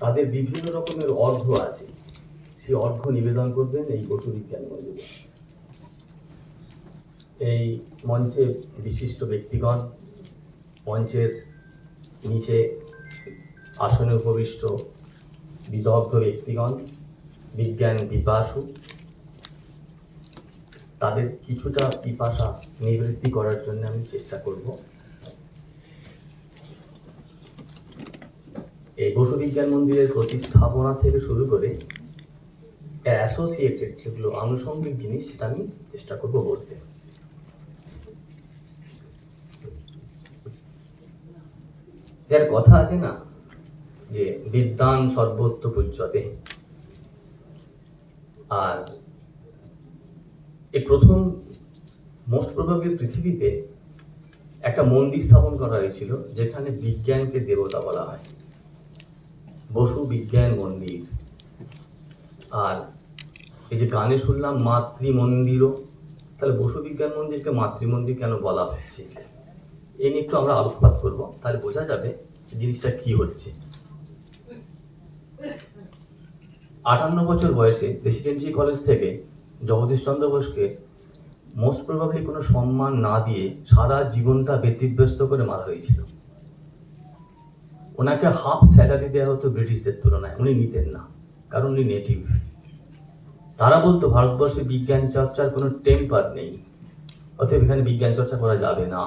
তাদের বিভিন্ন রকমের অর্ঘ্য আছে, সেই অর্ঘ্য নিবেদন করবেন এই বসু বিজ্ঞান মন্দিরে। এই মঞ্চে বিশিষ্ট ব্যক্তিগণ, মঞ্চের নিচে আসনে উপবিষ্ট বিদগ্ধ ব্যক্তিগণ, বিজ্ঞান পিপাসু, তাদের কিছুটা পিপাসা নিবৃত্তি করার জন্য আমি চেষ্টা করব। এই বসু বিজ্ঞান মন্দিরের প্রতিস্থাপনা থেকে শুরু করে অ্যাসোসিয়েটেড যেগুলো আনুষঙ্গিক জিনিস, সেটা আমি চেষ্টা করব বলতে। এর কথা আছে না যে বিদ্যান সর্বত্র পূজ্যতে, আর এই প্রথম মোস্ট প্রবাবলি পৃথিবীতে একটা মন্দির স্থাপন করা হয়েছিল যেখানে বিজ্ঞানকে দেবতা বলা হয়, বসু বিজ্ঞান মন্দির। আর এই যে গানে শুনলাম মাতৃমন্দিরও, তাহলে বসু বিজ্ঞান মন্দিরকে মাতৃমন্দির কেন বলা হচ্ছে, এই নিয়ে একটু আমরা আলোকপাত করবো, তাহলে বোঝা যাবে জিনিসটা কি হচ্ছে। 58 বছর বয়সে প্রেসিডেন্সি কলেজ থেকে জগদীশচন্দ্র বোসকে মোস্ট প্রবাবলি কোনো সম্মান না দিয়ে সারা জীবনটা ব্যতিব্যস্ত করে মারা হয়েছিল। ওনাকে হাফ স্যালারি দেওয়া হতো ব্রিটিশদের তুলনায়, উনি নিতেন না, কারণ উনি নেটিভ। তারা বলতো ভারতবর্ষে বিজ্ঞান চর্চার কোনো টেম্পার নেই, অতএব এখানে বিজ্ঞান চর্চা করা যাবে না।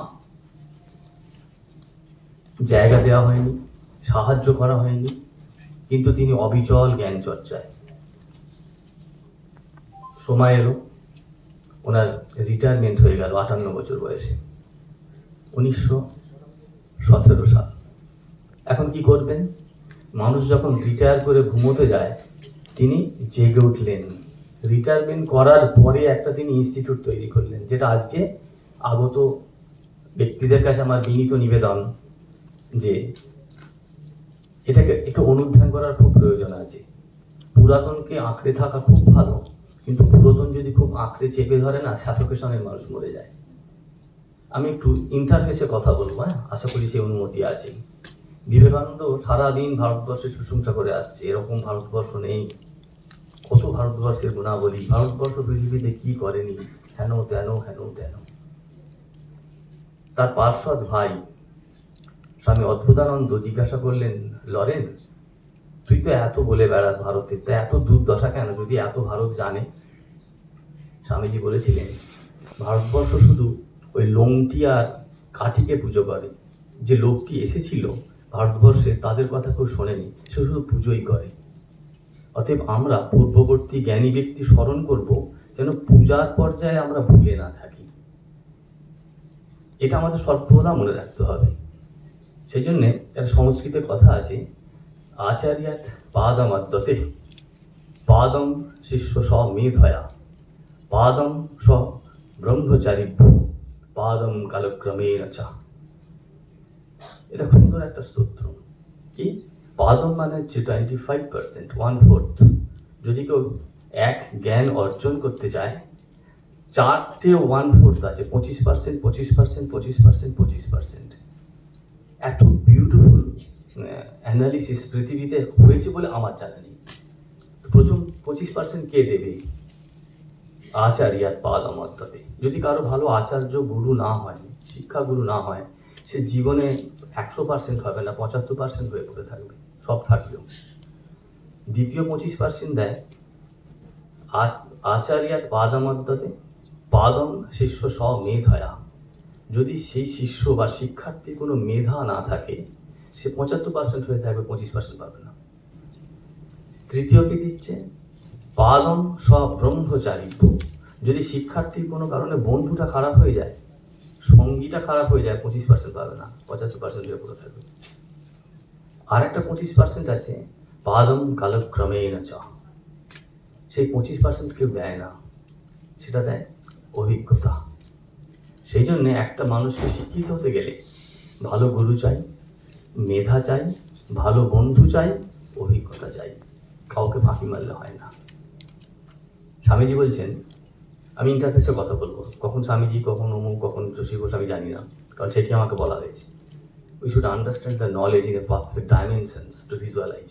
জায়গা দেওয়া হয়নি, সাহায্য করা হয়নি, কিন্তু তিনি অবিচল জ্ঞান চর্চায়। সময় এলো, ওনার রিটায়ারমেন্ট হয়ে গেল 58 বছর বয়সে, 1917 সাল। এখন কি করবেন? মানুষ যখন রিটায়ার করে ঘুমোতে যায়, তিনি জেগে উঠলেন। রিটায়ারমেন্ট করার পরে একটা তিনি ইনস্টিটিউট তৈরি করলেন, যেটা আজকে আগত ব্যক্তিদের কাছে আমার বিনীত নিবেদন যে এটাকে একটু অনুধ্যান করার খুব প্রয়োজন আছে। পুরাতনকে আঁকড়ে থাকা খুব ভালো, কিন্তু পুরাতন যদি খুব আঁকড়ে চেপে ধরে না, সাফোকেশনে মানুষ মরে যায়। আমি একটু ইন্টারফেসে কথা বলবো, আশা করি সেই অনুমতি আছে। বিবেকানন্দ সারাদিন ভারতবর্ষের প্রশংসা করে আসছে, এরকম ভারতবর্ষ নেই, কত ভারতবর্ষের গুণাবলী, ভারতবর্ষ পৃথিবীতে কি করেনি, হেন তেন হেন তেন। তার পার্শ্বদ ভাই স্বামী অদ্ভুতানন্দ জিজ্ঞাসা করলেন, লরেন, তুই তো এত বলে বেড়াস ভারতের, তা এত দুর্দশা কেন যদি এত ভারত জানে? স্বামীজি বলেছিলেন, ভারতবর্ষ শুধু ওই লোংটি আর কাঠিকে পুজো করে। যে লোকটি এসেছিল ভারতবর্ষে, তাদের কথা কেউ শোনেনি, সে শুধু পুজোই করে। অতএব আমরা পূর্ববর্তী জ্ঞানী ব্যক্তি স্মরণ করব, যেন পূজার পর্যায়ে আমরা ভুলে না থাকি। এটা আমাদের সর্বদা মনে রাখতে হবে। সেই জন্যে একটা সংস্কৃতে কথা আছে, আচার্যাত পাদমাদ্যতে পাদম শিষ্য স মেধয়া পাদম স ব্রহ্মচারিভ্য পাদম কালক্রমেণ চ। এটা সুন্দর একটা স্তোত্র। কি পাদম মানে হচ্ছে 25%, 1/4। যদি কেউ এক জ্ঞান অর্জন করতে চায়, 4টে 1/4 আছে, 25%, 25%, 25%, 25%। এত বিউটিফুল অ্যানালিসিস পৃথিবীতে হয়েছে বলে আমার জানা নেই। প্রথম 25% কে দেবে? আচার্যাত পাদমদ্যতে। যদি কারো ভালো আচার্য গুরু না হয়, শিক্ষা গুরু না হয়, সে জীবনে 100% হবে না, 75% হয়ে পড়ে থাকবে, সব থাকলেও। দ্বিতীয় 25% দেয় আচার্যাত পাদমদ্যতে পাদম শিষ্য স মেধয়া। যদি সেই শিষ্য বা শিক্ষার্থীর কোনো মেধা না থাকে, সে 75% হয়ে থাকবে, 25% পাবে না। তৃতীয় কি দিচ্ছে? পাদম স ব্রহ্মচারিভ্য। যদি শিক্ষার্থীর কোনো কারণে বন্ধুটা খারাপ হয়ে যায়, সঙ্গীটা খারাপ হয়ে যায়, 25% পাবে না, 75% হয়ে পড়ে থাকবে। আর একটা 25% আছে, পাদম কালক্রমেণ চ। সেই 25% কেউ দেয় না, সেটা দেয় অভিজ্ঞতা। সেই জন্য একটা মানুষকে শিক্ষিত হতে গেলে ভালো গুরু চাই, মেধা চাই, ভালো বন্ধু চাই, অভিজ্ঞতা চাই। কাউকে ফাঁকি মারলে হয় না। স্বামীজি বলছেন, আমি ইন্টারফেসে কথা বলবো, কখন স্বামীজি, কখন অমুক, কখন যোশী ঘোষ, আমি জানি না, কারণ সেটি আমাকে বলা হয়েছে। We should understand the knowledge in a perfect dimensions to visualise.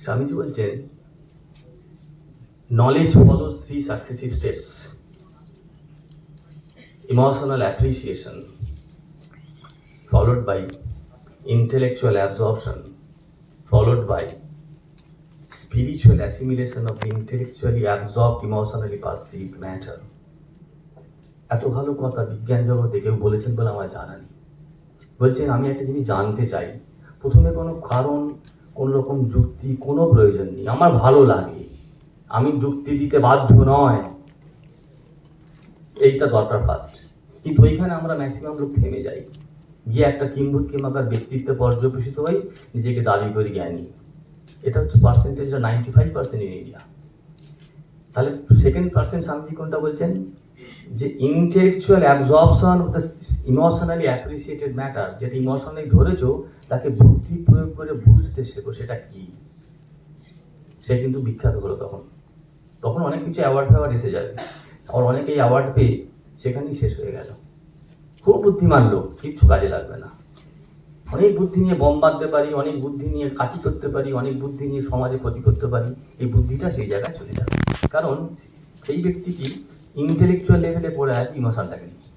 Swamiji বলছেন, knowledge follows 3 successive steps: emotional appreciation, followed by intellectual absorption, followed by spiritual assimilation of the intellectually absorbed, emotionally perceived matter. এত ভালো কথা বিজ্ঞান জগতে কেউ বলেছেন বলে আমার জানা নেই। বলছেন, আমি একটা জিনিস জানতে চাই, প্রথমে কোনো কারণ, কোনো রকম যুক্তি, কোনো প্রয়োজন নেই, আমার ভালো লাগে, আমি যুক্তি দিতে বাধ্য নয়, এইটা দরকার ফার্স্ট। কিন্তু ওইখানে আমরা ম্যাক্সিমাম লোক থেমে যাই, গিয়ে একটা কিম্ভূত কিংবা ব্যক্তিত্বে পর্যবেসিত হই, নিজেকে দাবি করি জ্ঞানী। এটা হচ্ছে পার্সেন্টেজটা 95% ইন ইন্ডিয়া। তাহলে সেকেন্ড পার্সেন্ট স্বামীজি কোনটা বলছেন, যে intellectual absorption of the emotionally appreciated matter, যেটা ইমোশনালি ধরেছো তাকে বুদ্ধি প্রয়োগ করে বুঝতে শেখো সেটা কি। সে কিন্তু বিখ্যাত হলো তখন অনেক কিছু অ্যাওয়ার্ড ফ্যাওয়ার্ড এসে যাবে, আর অনেকেই অ্যাওয়ার্ড পেয়ে সেখানেই শেষ হয়ে গেল। খুব বুদ্ধিমান লোক, কিচ্ছু কাজে লাগবে না। অনেক বুদ্ধি নিয়ে বম বাঁধতে পারি, অনেক বুদ্ধি নিয়ে কাটি করতে পারি, অনেক বুদ্ধি নিয়ে সমাজে ক্ষতি করতে পারি, এই বুদ্ধিটা সেই জায়গায় চলে যাবে, কারণ সেই ব্যক্তিটি ইন্টেলেকচুয়াল লেভেলে পড়ে আছে, ইমোশনটাকে নিয়ে।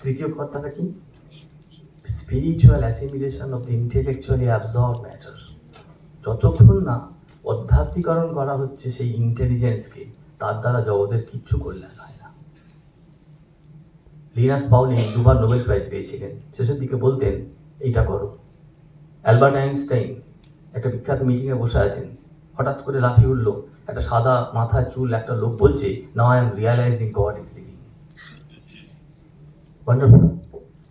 তৃতীয় কথাটা কি, spiritual assimilation of the intellectually absorb matter. যতক্ষণ না অধ্যাত্মীকরণ করা হচ্ছে সেই ইন্টেলিজেন্সকে, তার দ্বারা জগতের কিচ্ছু কল্যাণ হয় না। লিনাস পাউলিং 2 বার নোবেল প্রাইজ পেয়েছিলেন, শেষের দিকে বলতেন এইটা করো। অ্যালবার্ট আইনস্টাইন একটা বিখ্যাত মিটিংয়ে বসে আছেন, হঠাৎ করে লাফিয়ে উঠলো, একটা সাদা মাথায় চুল একটা লোক বলছে, now I am realising God is living. Wonderful.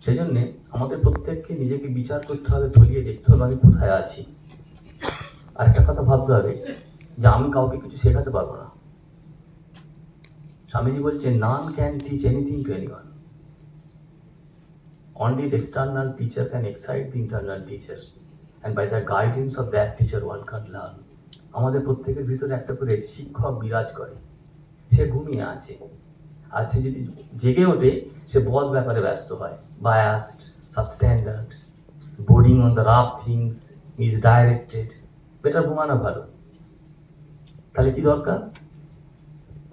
সেই জন্যে আমাদের প্রত্যেককে নিজেকে বিচার করতে হবে, চলিয়ে দেখতে হবে আমি কোথায় আছি। আর একটা কথা ভাবতে হবে যে আমি কাউকে কিছু শেখাতে পারবো না। স্বামীজি বলছেন, none can teach anything to anyone, only the external teacher can excite the internal teacher, and by the guidance of that teacher one can learn. আমাদের প্রত্যেকের ভিতরে একটা করে শিক্ষক বিরাজ করে, সে ঘুমিয়ে আছে, আর সে যদি জেগে ওঠে সে বদ ব্যাপারে ব্যস্ত হয়, biased, substandard, boarding on the rough things, misdirected. Better ঘুমানো ভালো। তাহলে কি দরকার,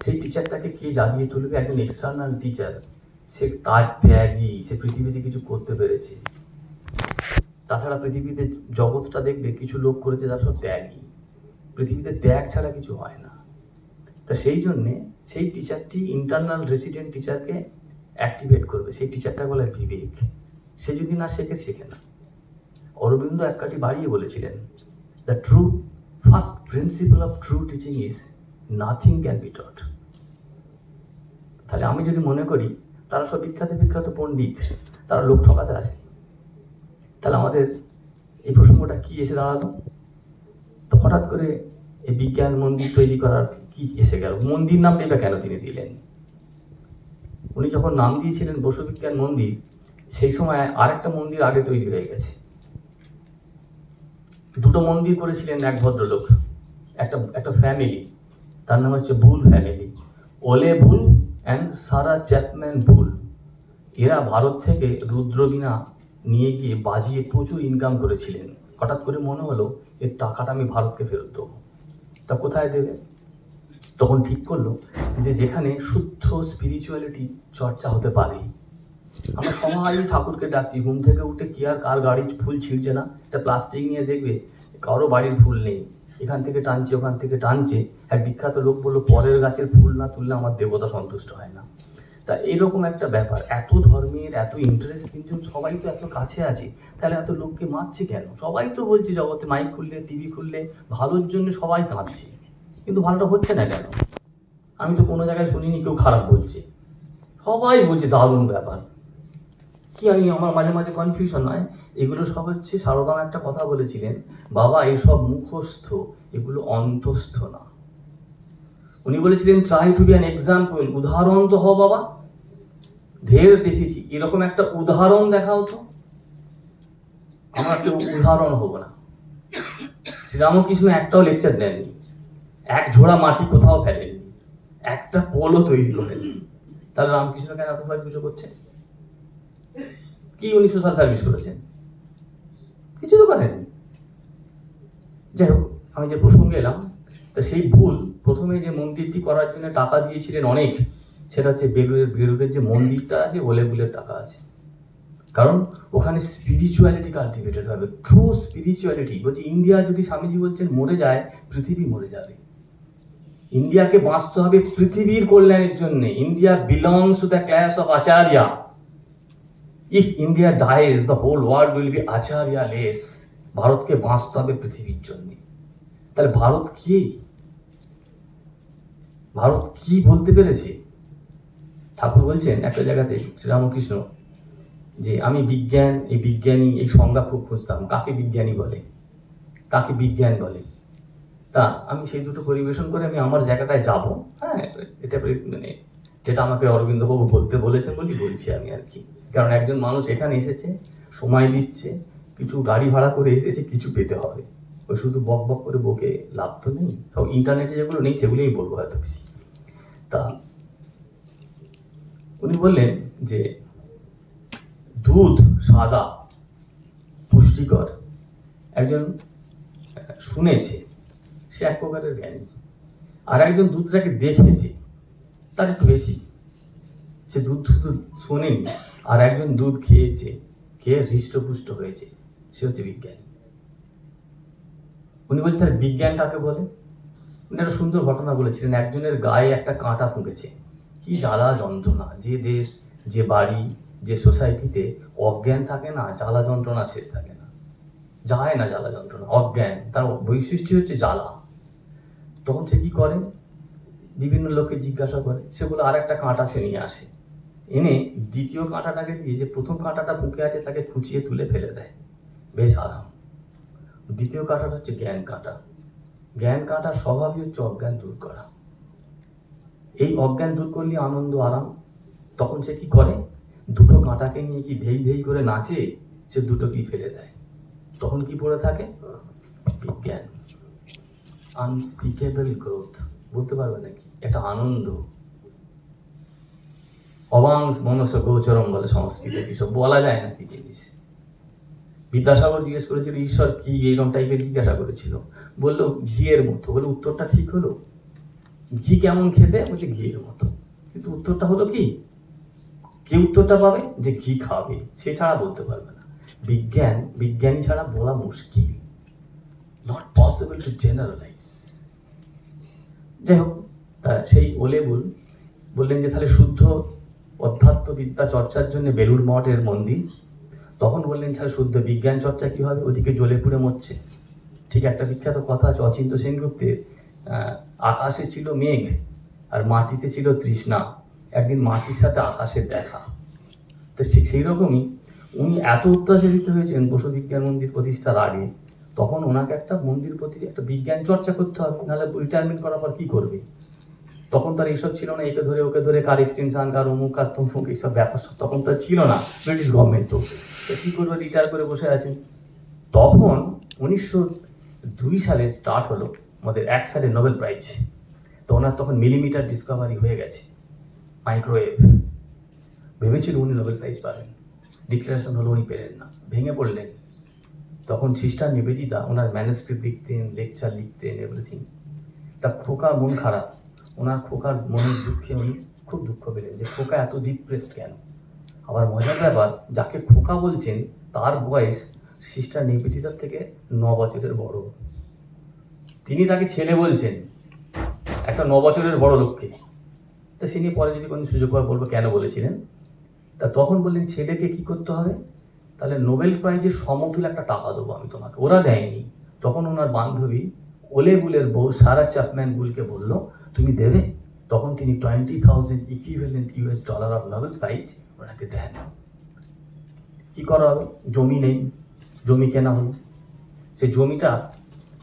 সেই টিচারটাকে কে জাগিয়ে তুলবে? একজন এক্সটার্নাল টিচার, সে তার ত্যাগী, সে পৃথিবীতে কিছু করতে পেরেছে। তাছাড়া পৃথিবীতে জগৎটা দেখবে কিছু লোক করেছে তারা সব ত্যাগী, পৃথিবীতে ত্যাগ ছাড়া কিছু হয় না। তা সেই জন্যে সেই টিচারটি ইন্টারনাল রেসিডেন্ট টিচারকে অ্যাক্টিভেট করবে, সেই টিচারটা বলে বিবেক। সে যদি না শেখে না। অরবিন্দ এক কাটি বাড়িয়ে বলেছিলেন, the true first principal of true teaching is nothing can be টট। তাহলে আমি যদি মনে করি তারা সব বিখ্যাত পণ্ডিত, তারা লোক ঠকাতে আসে, তাহলে আমাদের এই প্রসঙ্গটা কি এসে দাঁড়ালো? তো হঠাৎ করে এই বিজ্ঞান মন্দির তৈরি করার কি এসে গেল? মন্দির নামটা এটা কেন তিনি দিলেন? উনি যখন নাম দিয়েছিলেন বসু বিজ্ঞান মন্দির, সেই সময় আরেকটা মন্দির আগে তৈরি হয়ে গেছে। দুটো মন্দির করেছিলেন এক ভদ্রলোক, একটা ফ্যামিলি, তার নাম হচ্ছে বুল ফ্যামিলি, ওলে বুল অ্যান্ড সারা চ্যাপম্যান বুল। এরা ভারত থেকে রুদ্রবীণা নিয়ে গিয়ে বাজিয়ে প্রচুর ইনকাম করেছিলেন। হঠাৎ করে মনে হলো এর টাকাটা আমি ভারতকে ফেরত দেবো। তা কোথায় দেবে? তখন ঠিক করলো যে যেখানে শুদ্ধ স্পিরিচুয়ালিটি চর্চা হতে পারে। আমরা সবাই ঠাকুরকে ডাকছি, ঘুম থেকে উঠে কি আর কার গাড়ি ফুল ছিঁড়ছে না? একটা প্লাস্টিক নিয়ে দেখবে কারো বাড়ির ফুল নেই, এখান থেকে টানছে ওখান থেকে টানছে। এক বিখ্যাত লোক বললো, পরের গাছের ফুল না তুললে আমার দেবতা সন্তুষ্ট হয় না। তা এরকম একটা ব্যাপার, এত ধর্মের এত ইন্টারেস্ট, কিন্তু সবাই তো এত কাছে আছে, তাহলে এত লোককে মারছে কেন? সবাই তো বলছে জগতে মাইক খুললে টিভি খুললে ভালোর জন্য সবাই কাঁদছে, কিন্তু ভালোটা হচ্ছে না কেন? আমি তো কোনো জায়গায় শুনিনি কেউ খারাপ বলছে, সবাই বলছে দারুণ ব্যাপার। কি আমার মাঝে মাঝে কনফিউশন হয়, এগুলো সব হচ্ছে সারদাম একটা কথা বলেছিলেন, বাবা এইসব মুখস্থ, এগুলো অন্তস্থ না। উনি বলেছিলেন try to be an example, উদাহরণ তো হও বাবা। ঢের দেখেছি, এরকম একটা উদাহরণ দেখাও তো। আমরা কেউ উদাহরণ হব না। শ্রীরামকৃষ্ণ একটাও লেকচার দেননি, এক ঝোড়া মাটি কোথাও ফেলেননি, একটা পোলও তৈরি করেননি। তাহলে রামকৃষ্ণ কেন এত ভয় পুজো করছে? কি উনি সোশ্যাল সার্ভিস করেছেন? কিছু তো করেননি। যাই হোক, আমি আমি যে প্রসঙ্গে এলাম, তা সেই ভুল, প্রথমে যে মন্দিরটি করার জন্য টাকা দিয়েছিলেন অনেক, সেটা হচ্ছে বেলুড়ের যে মন্দিরটা আছে, ওলেবুলের টাকা আছে। কারণ ওখানে স্পিরিচুয়ালিটি কালটিভেটেড হবে, ট্রু স্পিরিচুয়ালিটি। বলছি ইন্ডিয়া যদি স্বামীজি বলছেন মরে যায়, পৃথিবী মরে যাবে। ইন্ডিয়াকে বাঁচতে হবে পৃথিবীর কল্যাণের জন্য। India belongs to the class of acharya. If India dies, the whole world will be acharya less. ভারতকে বাঁচতে হবে পৃথিবীর জন্য। তাহলে ভারত কি, ভারত কি বলতে পেরেছে? ঠাকুর বলছেন একটা জায়গাতে, শ্রীরামকৃষ্ণ, যে আমি বিজ্ঞান, এই বিজ্ঞানী, এই সংজ্ঞা খুব খুঁজতাম, কাকে বিজ্ঞানী বলে, কাকে বিজ্ঞান বলে। তা আমি সেই দুটো পরিবেশন করে আমি আমার জায়গাটায় যাব। হ্যাঁ, এটা মানে যেটা আমাকে অরবিন্দবাবু বলতে বলেছেন বলেই বলছি আমি আর কি। কারণ একজন মানুষ এখানে এসেছে, সময় দিচ্ছে, কিছু গাড়ি ভাড়া করে এসেছে, কিছু পেতে হবে। ওই শুধু বক বক করে বকে লাভ তো নেই। সব ইন্টারনেটে যেগুলো নেই সেগুলোই বলবো হয়তো বেশি। তা উনি বললেন যে দুধ সাদা পুষ্টিকর, একজন শুনেছে, সে এক প্রকারের জ্ঞানী। আর একজন দুধটাকে দেখেছে, তার একটু বেশি, সে দুধ শুধু শোনেনি। আর একজন দুধ খেয়েছে, খেয়ে হৃষ্টপুষ্ট হয়েছে, সে হচ্ছে বিজ্ঞানী। উনি বলছেন তার বিজ্ঞান কাকে বলে। উনি একটা সুন্দর ঘটনা বলেছিলেন, একজনের গায়ে একটা কাঁটা ফুঁকেছে, কি জ্বালা যন্ত্রণা। যে দেশ, যে বাড়ি, যে সোসাইটিতে অজ্ঞান থাকে না, জ্বালা যন্ত্রণা শেষ থাকে না, যায় না জ্বালা যন্ত্রণা। অজ্ঞান, তার বৈশিষ্ট্য হচ্ছে জ্বালা। তখন সে কি করে, বিভিন্ন লোককে জিজ্ঞাসা করে, সেগুলো আর একটা কাঁটা সে নিয়ে আসে, এনে দ্বিতীয় কাঁটাটাকে দিয়ে যে প্রথম কাঁটাটা ফুঁকে আছে তাকে খুঁচিয়ে তুলে ফেলে দেয়, বেশ আরাম। দ্বিতীয় কাঁটাটা হচ্ছে জ্ঞান কাঁটা। জ্ঞান কাঁটার স্বভাবই হচ্ছে অজ্ঞান দূর করা। এই অজ্ঞান দূর করলে আনন্দ, আরাম। তখন সে কি করে, দুটো কাঁটাকে নিয়ে কি ধেই ধেই করে নাচে, সে দুটোকেই ফেলে দেয়। তখন কি পড়ে থাকে, বিজ্ঞান। আনস্পিকেবল গ্রোথ, বলতে পারবে নাকি, একটা আনন্দ। অবাংশ মনস গোচরম বলে সংস্কৃতে, কিছু বলা যায় না কি জিনিস। বিদ্যাসাগর জিজ্ঞেস করেছিল ঈশ্বর কি, এইরকম টাইপের জিজ্ঞাসা করেছিল, বললো ঘিয়ের মতো। বলে উত্তরটা ঠিক হলো, ঘি কেমন খেতে, বলছে ঘিয়ের মতো। কিন্তু উত্তরটা হলো কি, কে উত্তরটা পাবে, যে ঘি খাবে, সে ছাড়া বলতে পারবে না। বিজ্ঞান, বিজ্ঞানী ছাড়া বলা মুশকিল, নট পসিবল টু জেনারেলাইজ। যাই হোক, সেই ওলেবুল বললেন যে তাহলে শুদ্ধ অধ্যাত্ম বিদ্যা চর্চার জন্য বেলুড় মঠের মন্দির। তখন বললেন তাহলে শুদ্ধ বিজ্ঞান চর্চা কি হবে, ওদিকে জ্বলে পুড়ে মরছে। ঠিক একটা বিখ্যাত কথা আছে অচিন্ত সেনগুপ্তের, আকাশে ছিল মেঘ আর মাটিতে ছিল তৃষ্ণা, একদিন মাটির সাথে আকাশের দেখা। তো সেই রকমই উনি এত অত্যাচারিত হয়েছেন বসু বিজ্ঞান মন্দির প্রতিষ্ঠার আগে, তখন ওনাকে একটা মন্দির প্রতি একটা বিজ্ঞান চর্চা করতে হবে, নাহলে রিটায়ারমেন্ট করার পর কি করবে। তখন তার এইসব ছিল না, একে ধরে ওকে ধরে, কার এক্সটেনশন, কার অমুক, কার তমুক, এইসব ব্যাপার তখন তার ছিল না। ব্রিটিশ গভর্নমেন্ট তো কি করবে, রিটায়ার করে বসে আছেন। তখন 1902 সালে স্টার্ট হলো আমাদের 1 সালে নোবেল প্রাইজ। তো ওনার তখন মিলিমিটার ডিসকভারি হয়ে গেছে, মাইক্রোওয়েভ। ভেবেছিল উনি নোবেল প্রাইজ পাবেন, ডিক্লারেশন হলো উনি পেলেন না, ভেঙে পড়লেন। তখন সিস্টার নিবেদিতা ওনার ম্যানুস্ক্রিপ্ট লিখতেন, লেকচার লিখতেন, এভরিথিং। তার খোকা মন খারাপ, ওনার খোকার মনের দুঃখে উনি খুব দুঃখ পেলেন যে খোকা এত ডিপ্রেসড কেন। আবার মজার ব্যাপার, যাকে খোকা বলছেন তার বয়স সিস্টার নিবেদিতার থেকে 9 বছরের বড়। তিনি তাকে ছেলে বলছেন, একটা 9 বছরের বড় লোককে। তা সে নিয়ে পরে যদি কোনো সুযোগ হয় বলবো কেন বলেছিলেন। তা তখন বললেন ছেলেকে কি করতে হবে, তাহলে নোবেল প্রাইজের সমতুল একটা টাকা দেবো আমি তোমাকে। ওরা দেয়নি। তখন ওনার বান্ধবী ওলেবুলের বউ সারা চ্যাপম্যান বুলকে বলল তুমি দেবে। তখন তিনি 20,000 equivalent US dollar of Nobel prize ওনাকে দেন। কি করা হবে, জমি নেই, জমি কেনা হলো। সেই জমিটা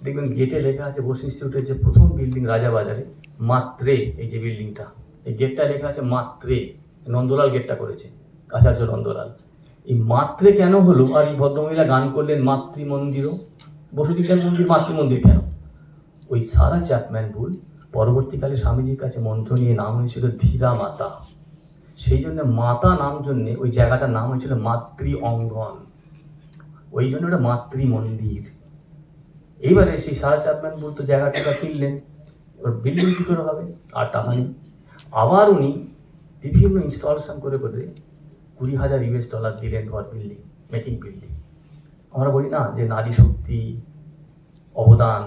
দেখবেন গেটে লেখা আছে, বসু ইনস্টিটিউটের যে প্রথম বিল্ডিং রাজাবাজারে, মাত্রে, এই যে বিল্ডিংটা, এই গেটটা লেখা আছে মাত্রে। নন্দলাল গেটটা করেছে, আচার্য নন্দলাল। এই মাত্রে কেন হলো, আর এই ভদ্রমহিলা গান করলেন মাতৃ মন্দিরও। বসু বিজ্ঞান মন্দির মাতৃ মন্দির কেন, ওই সারা চ্যাপম্যান বুল পরবর্তীকালে স্বামীজির কাছে মন্ত্র নিয়ে নাম হয়েছিল ধীরা মাতা। সেই জন্য মাতা নাম জন্যে ওই জায়গাটার নাম হয়েছিল মাতৃ অঙ্গন, ওই জন্য ওটা মাতৃ মন্দির। এইবারে সেই সারা চ্যাপম্যান বলতো জায়গা টাকা কিনলেন, এবার বিল্ডিং কী করে হবে, আর টাকা নেই। আবার উনি বিভিন্ন ইনস্টলেশন করে করে $20,000 দিলেন ফর বিল্ডিং, মেকিং বিল্ডিং। আমরা বলি না যে নারী শক্তি অবদান,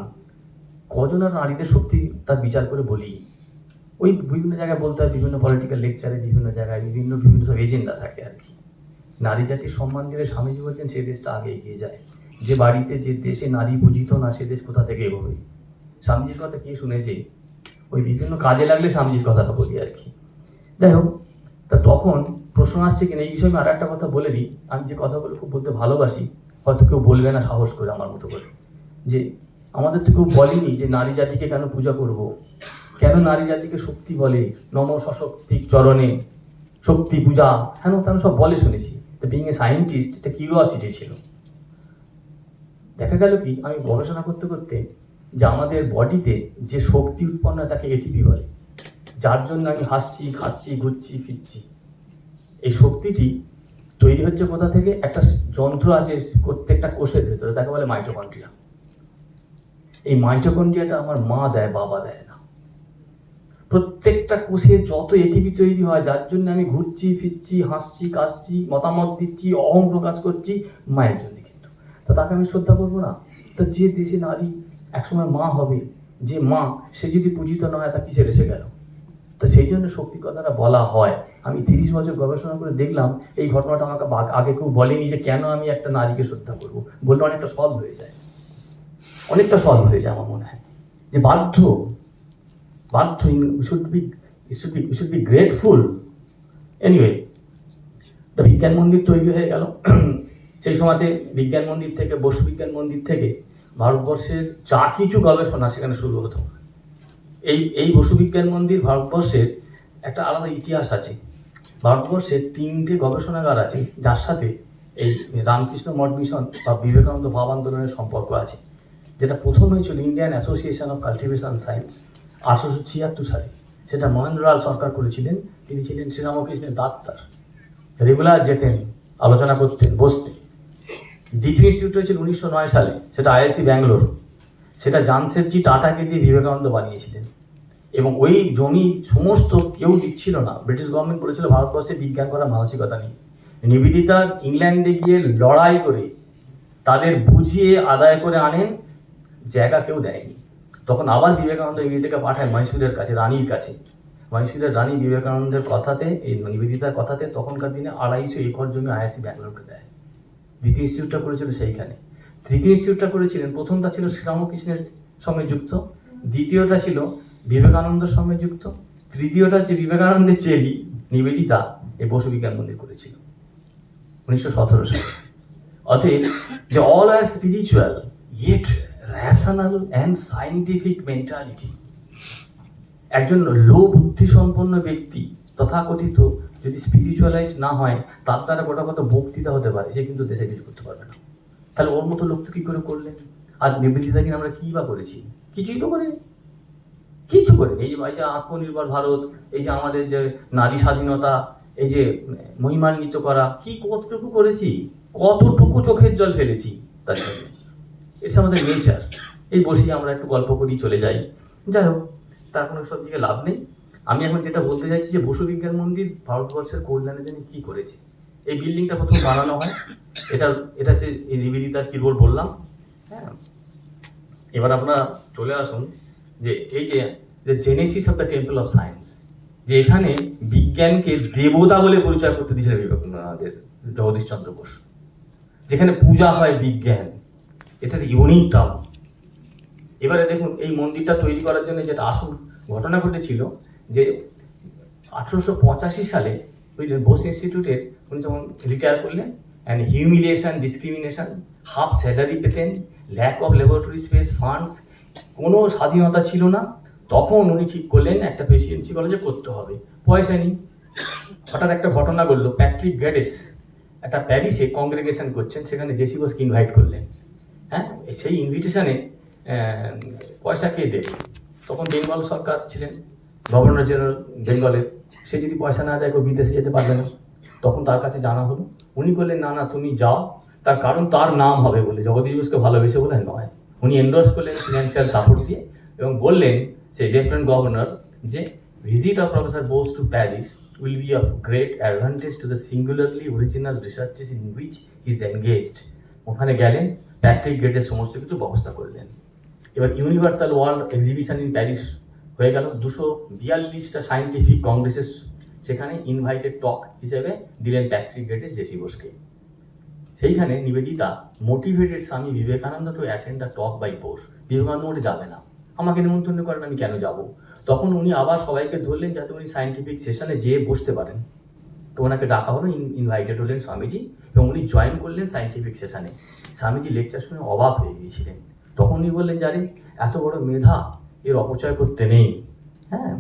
কজন আর নারীদের শক্তি তার বিচার করে বলি। ওই বিভিন্ন জায়গায় বলতে হয়, বিভিন্ন পলিটিক্যাল লেকচারে, বিভিন্ন জায়গায় বিভিন্ন সব এজেন্ডা থাকে আর কি। নারী জাতির সম্মান দিলে স্বামীজি বলছেন সেই দেশটা আগে এগিয়ে যায়। যে বাড়িতে যে দেশে নারী পূজিত না, সে দেশ কোথা থেকে এগোবে। স্বামীজির কথা কে শুনেছে? ওই বিভিন্ন কাজে লাগলে স্বামীজির কথাটা বলি আর কি। যাই হোক, তা তখন প্রশ্ন আসছে কিনা এই বিষয়ে আমি আর একটা কথা বলে দিই। আমি যে কথাগুলো খুব বলতে ভালোবাসি, হয়তো কেউ বলবে না সাহস করে আমার মতো করে, যে আমাদের তো কেউ বলেনি যে নারী জাতিকে কেন পূজা করব, কেন নারী জাতিকে শক্তি বলে, নম সশক্তির চরণে শক্তি পূজা, কেন তেন সব বলে শুনেছি। তো বিং এ সায়েন্টিস্ট, এটা কিউরিওসিটি ছিল। দেখা গেল কি, আমি গবেষণা করতে করতে যে আমাদের বডিতে যে শক্তি উৎপন্ন হয় তাকে এটিপি বলে, যার জন্য আমি হাসছি, খাচ্ছি, ঘুরছি, ফিরছি। এই শক্তিটি তৈরি হচ্ছে কোথা থেকে? একটা যন্ত্র আছে প্রত্যেকটা কোষের ভেতরে, তাকে বলে মাইটোকন্ড্রিয়া। এই মাইটোকন্ড্রিয়াটা আমার মা দেয়, বাবা দেয় না। প্রত্যেকটা কোষে যত এটিপি তৈরি হয়, যার জন্য আমি ঘুরছি, ফিরছি, হাসছি, কাশছি, মতামত দিচ্ছি, অহং প্রকাশ করছি, মায়ের জন্য। কিন্তু তা তাকে আমি শ্রদ্ধা করবো না? তা যে দেশে নারী একসময় মা হবে, যে মা, সে যদি পূজিত না হয়, তা কিসের এসে গেল? তো সেই জন্য শক্তি কথাটা বলা হয়। আমি 30 বছর গবেষণা করে দেখলাম এই ঘটনাটা আমাকে আগে কেউ বলেনি যে কেন আমি একটা নারীকে শ্রদ্ধা করবো। বললে অনেকটা সলভ হয়ে যায়, অনেকটা সলভ হয়ে যায় আমার মনে হয়। যে বাধ্য শুড বি গ্রেটফুল। এনিওয়ে, তা বিজ্ঞান মন্দির তৈরি হয়ে গেল। সেই সময়তে বিজ্ঞান মন্দির থেকে, বসু বিজ্ঞান মন্দির থেকে ভারতবর্ষের যা কিছু গবেষণা সেখানে শুরু হতো। এই বসু বিজ্ঞান মন্দির, ভারতবর্ষের একটা আলাদা ইতিহাস আছে। ভারতবর্ষের 3টে গবেষণাগার আছে, যার সাথে এই রামকৃষ্ণ মঠ মিশন বা বিবেকানন্দ ভাব আন্দোলনের সম্পর্ক আছে। যেটা প্রথম হয়েছিল Indian association of cultivation science 1876 সালে। সেটা মহেন্দ্রলাল সরকার করেছিলেন। তিনি ছিলেন শ্রীরামকৃষ্ণের ডাক্তার, রেগুলার যেতেন, আলোচনা করতেন, বসতেন। দ্বিতীয় ইনস্টিটিউট হয়েছিল 1909 সালে, সেটা আইআইসি ব্যাঙ্গালোর। সেটা জামশেদজি টাটাকে দিয়ে বিবেকানন্দ বানিয়েছিলেন। এবং ওই জমি সমস্ত কেউ দিচ্ছিল না। ব্রিটিশ গভর্নমেন্ট বলেছিল ভারতবর্ষে বিজ্ঞান করার মানসিকতা নেই। নিবেদিতা ইংল্যান্ডে গিয়ে লড়াই করে তাদের বুঝিয়ে আদায় করে আনেন, জায়গা কেউ দেয়নি। তখন আবার বিবেকানন্দ নিবেদিতাকে পাঠায় মহীশূরের কাছে, রানীর কাছে। মহীশূরের রানী বিবেকানন্দের কথাতে, এই নিবেদিতার কথাতে তখনকার দিনে 250 একর জমি আইআইসি ব্যাঙ্গালোরকে দেয়। দ্বিতীয় ইনস্টিটিউটটা করেছিল সেইখানে। তৃতীয় ইনস্টিটিউটটা করেছিলেন, প্রথমটা ছিল শ্রীরামকৃষ্ণের সঙ্গে যুক্ত, দ্বিতীয়টা ছিল বিবেকানন্দের সঙ্গে যুক্ত, তৃতীয়টা হচ্ছে বিবেকানন্দের চেরি নিবেদিতা এই বসু বিজ্ঞান মন্দির করেছিল 1917 সালে। অতএব যে all are spiritual yet rational and scientific mentality. একজন লো বুদ্ধি সম্পন্ন ব্যক্তি তথাকথিত যদি স্পিরিচুয়ালাইজ না হয়, তার দ্বারা গোটা কথা বক্তৃতা হতে পারে, সে কিন্তু দেশে কিছু করতে পারবে না। তাহলে ওর মতো লোক তো কী করে করলেন? আর নিবেদিতা কিনা আমরা কী বা করেছি? কিছুই তো করিনি, কিছু করিনি। এই যে আত্মনির্ভর ভারত, এই যে আমাদের যে নারী স্বাধীনতা, এই যে মহিমান্বিত করা, কি কতটুকু করেছি? কতটুকু চোখের জল ফেলেছি তার জন্য। এটা আমাদের নেচার। এই বসেই আমরা একটু গল্প করি, চলে যাই। যাই হোক, তার কোনো সব দিকে লাভ নেই। আমি এখন যেটা বলতে চাইছি যে বসু বিজ্ঞান মন্দির ভারতবর্ষের কল্যাণের জন্য কী করেছে। এই বিল্ডিংটা প্রথম বানানো হয়, এটা হচ্ছে এই নিবেদিতার কী রোল বললাম। হ্যাঁ, এবার আপনারা চলে আসুন যে এই যে Genesis of the temple of science, যে এখানে বিজ্ঞানকে দেবতা বলে পরিচয় করতে দিয়েছিলেন আমাদের জগদীশচন্দ্র বোস। যেখানে পূজা হয় বিজ্ঞান, এটা ইউনিক টার্ম। এবারে দেখুন, এই মন্দিরটা তৈরি করার জন্য যেটা আসল ঘটনা ঘটেছিল, যে 1885 সালে বুঝলেন বোস ইনস্টিটিউটের উনি যখন রিটায়ার করলেন, and humiliation, discrimination, half salary পেতেন, lack of laboratory space, funds, কোনো স্বাধীনতা ছিল না। তখন উনি ঠিক করলেন একটা প্রেসিডেন্সি কলেজে করতে হবে, পয়সা নেই। হঠাৎ একটা ঘটনা ঘটলো, প্যাট্রিক গ্যাডেস একটা প্যারিসে কংগ্রেগেশন করছেন, সেখানে জেসি বোসকে ইনভাইট করলেন। হ্যাঁ, সেই ইনভিটেশনে পয়সা কে দেবে? তখন বেঙ্গল সরকার ছিলেন, গভর্নর জেনারেল বেঙ্গলের। সে যদি পয়সা না দেয়, কেউ বিদেশে যেতে পারবে না। তখন তার কাছে জানা হলো, উনি বললেন না না তুমি যাও, তার কারণ তার নাম হবে বলে, জগদীশ বোসকে ভালোবেসে বলে নয়। উনি এন্ডোর্স করলেন ফিনান্সিয়াল সাপোর্ট দিয়ে এবং বললেন সেই লেফটেন্যান্ট গভর্নর যে visit of professor Bose to Paris will be of great advantage to the singularly original researches in which he is engaged. ওখানে গেলেন, প্যাট্রিক গেটের সমস্ত কিছু ব্যবস্থা করলেন। এবার universal world exhibition in Paris হয়ে গেল, 242টা সায়েন্টিফিক কংগ্রেসের সেখানে ইনভাইটেড টক হিসেবে দিলেন প্যাট্রিক গেটেস জেসি বোসকে। সেইখানে Nivedita motivated Swami Vivekananda to attend the talk by Bose. Vivekananda মোটে যাবে না, আমাকে নিমন্ত্রণ করেন, আমি কেন যাব? তখন উনি আবার সবাইকে ধরলেন যাতে উনি সায়েন্টিফিক সেশনে যেয়ে বসতে পারেন। তো ওনাকে ডাকা হলো, ইনভাইটেড হলেন স্বামীজি এবং উনি জয়েন করলেন সায়েন্টিফিক সেশনে। স্বামীজি লেকচার শুনে অবাক হয়ে গিয়েছিলেন। তখন উনি বললেন, জানি এত বড় মেধা, এর অপচয় করতে নেই। হ্যাঁ,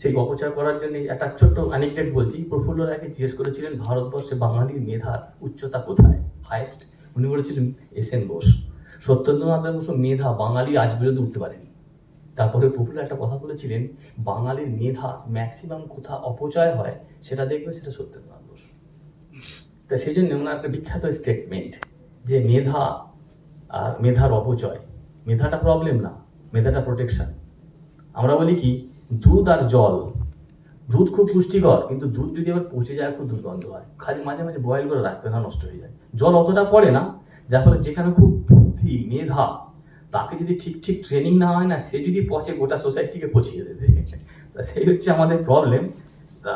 সেই অপচয় করার জন্য একটা ছোট্ট অ্যানেকডেট বলছি। প্রফুল্ল রায়কে জিজ্ঞেস করেছিলেন ভারতবর্ষে বাঙালির মেধার উচ্চতা কোথায়, হায়েস্ট? উনি বলেছিলেন এস.এন. বোস। সত্যেন্দ্রনাথ বসু মেধা বাঙালি আজ পর্যন্ত উঠতে পারেনি। তারপরে প্রফুল্ল একটা কথা বলেছিলেন, বাঙালির মেধা ম্যাক্সিমাম কোথা অপচয় হয় সেটা দেখবে, সেটা সত্যেন্দ্রনাথ বোস। তা সেই জন্য ওনার একটা বিখ্যাত স্টেটমেন্ট যে মেধা আর মেধার অপচয়, মেধাটা প্রবলেম না, মেধাটা প্রোটেকশন। আমরা বলি কি, দুধ আর জল, দুধ খুব পুষ্টিকর, কিন্তু দুধ যদি আবার পচে যায় খুব দুর্গন্ধ হয়, খালি মাঝে মাঝে বয়েল করে রাখতে না, নষ্ট হয়ে যায়। জল অতটা পড়ে না, যার ফলে যেখানে খুব বুদ্ধি মেধা, তাকে যদি ঠিক ঠিক ট্রেনিং না হয় না, সে যদি পচে গোটা সোসাইটিকে পচিয়ে দেবে। তা সেই হচ্ছে আমাদের প্রবলেম। তা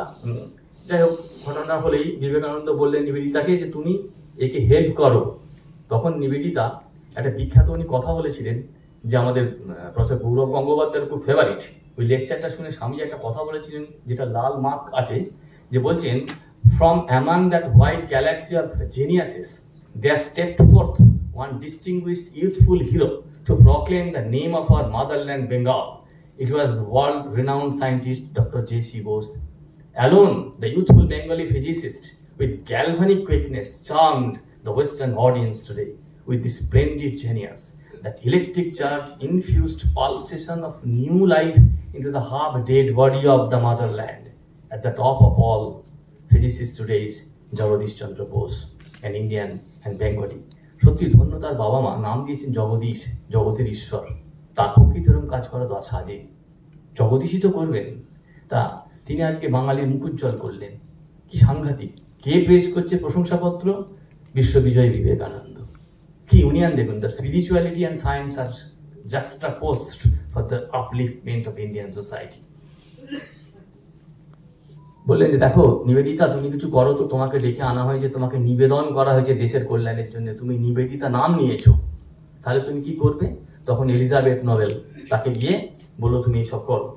যাই হোক, ঘটনা হলেই বিবেকানন্দ বললেন নিবেদিতাকে যে তুমি একে হেল্প করো। তখন নিবেদিতা একটা বিখ্যাত উনি কথা বলেছিলেন যে আমাদের প্রফেসর গৌরব গঙ্গোপাধ্যায়ের খুব ফেভারিট। ওই লেকচারটা শুনে স্বামীজি একটা কথা বলেছিলেন, যেটা লাল মার্ক আছে, যে বলছেন, from among that white galaxy of geniuses there stepped forth one distinguished youthful hero to proclaim the name of our motherland Bengal. It was world-renowned scientist Dr. J.C. Bose. Alone, the youthful Bengali physicist with galvanic quickness charmed the Western audience today with this splendid genius, that electric charge infused pulsation of new life into the half-dead body of the motherland. At the top of all, physicists today is Jagadish Chandra Bose, an Indian and Bengali. সত্যি ধন্য তার বাবা মা নাম দিয়েছেন জগদীশ, জগতের ঈশ্বর। তার পক্ষে এরকম কাজ করা তো সাজে, জগদীশই তো করবেন। তা তিনি আজকে বাঙালির মুখোজ্জ্বল করলেন, কি সাংঘাতিক। কে প্রেস করছে প্রশংসাপত্র? বিশ্ববিজয় বিবেকানন্দ। কি ইউনিয়ন দেখুন, the spirituality and science are juxtaposed for the upliftment of Indian society. বললেন যে দেখো নিবেদিতা, তুমি কিছু করো তো, তোমাকে ডেকে আনা হয়েছে, তোমাকে নিবেদন করা হয়েছে দেশের কল্যাণের জন্য, তুমি নিবেদিতা নাম নিয়েছো, তাহলে তুমি কি করবে? তখন এলিজাবেথ নোবেল তাকে গিয়ে বললো তুমি এইসব করো।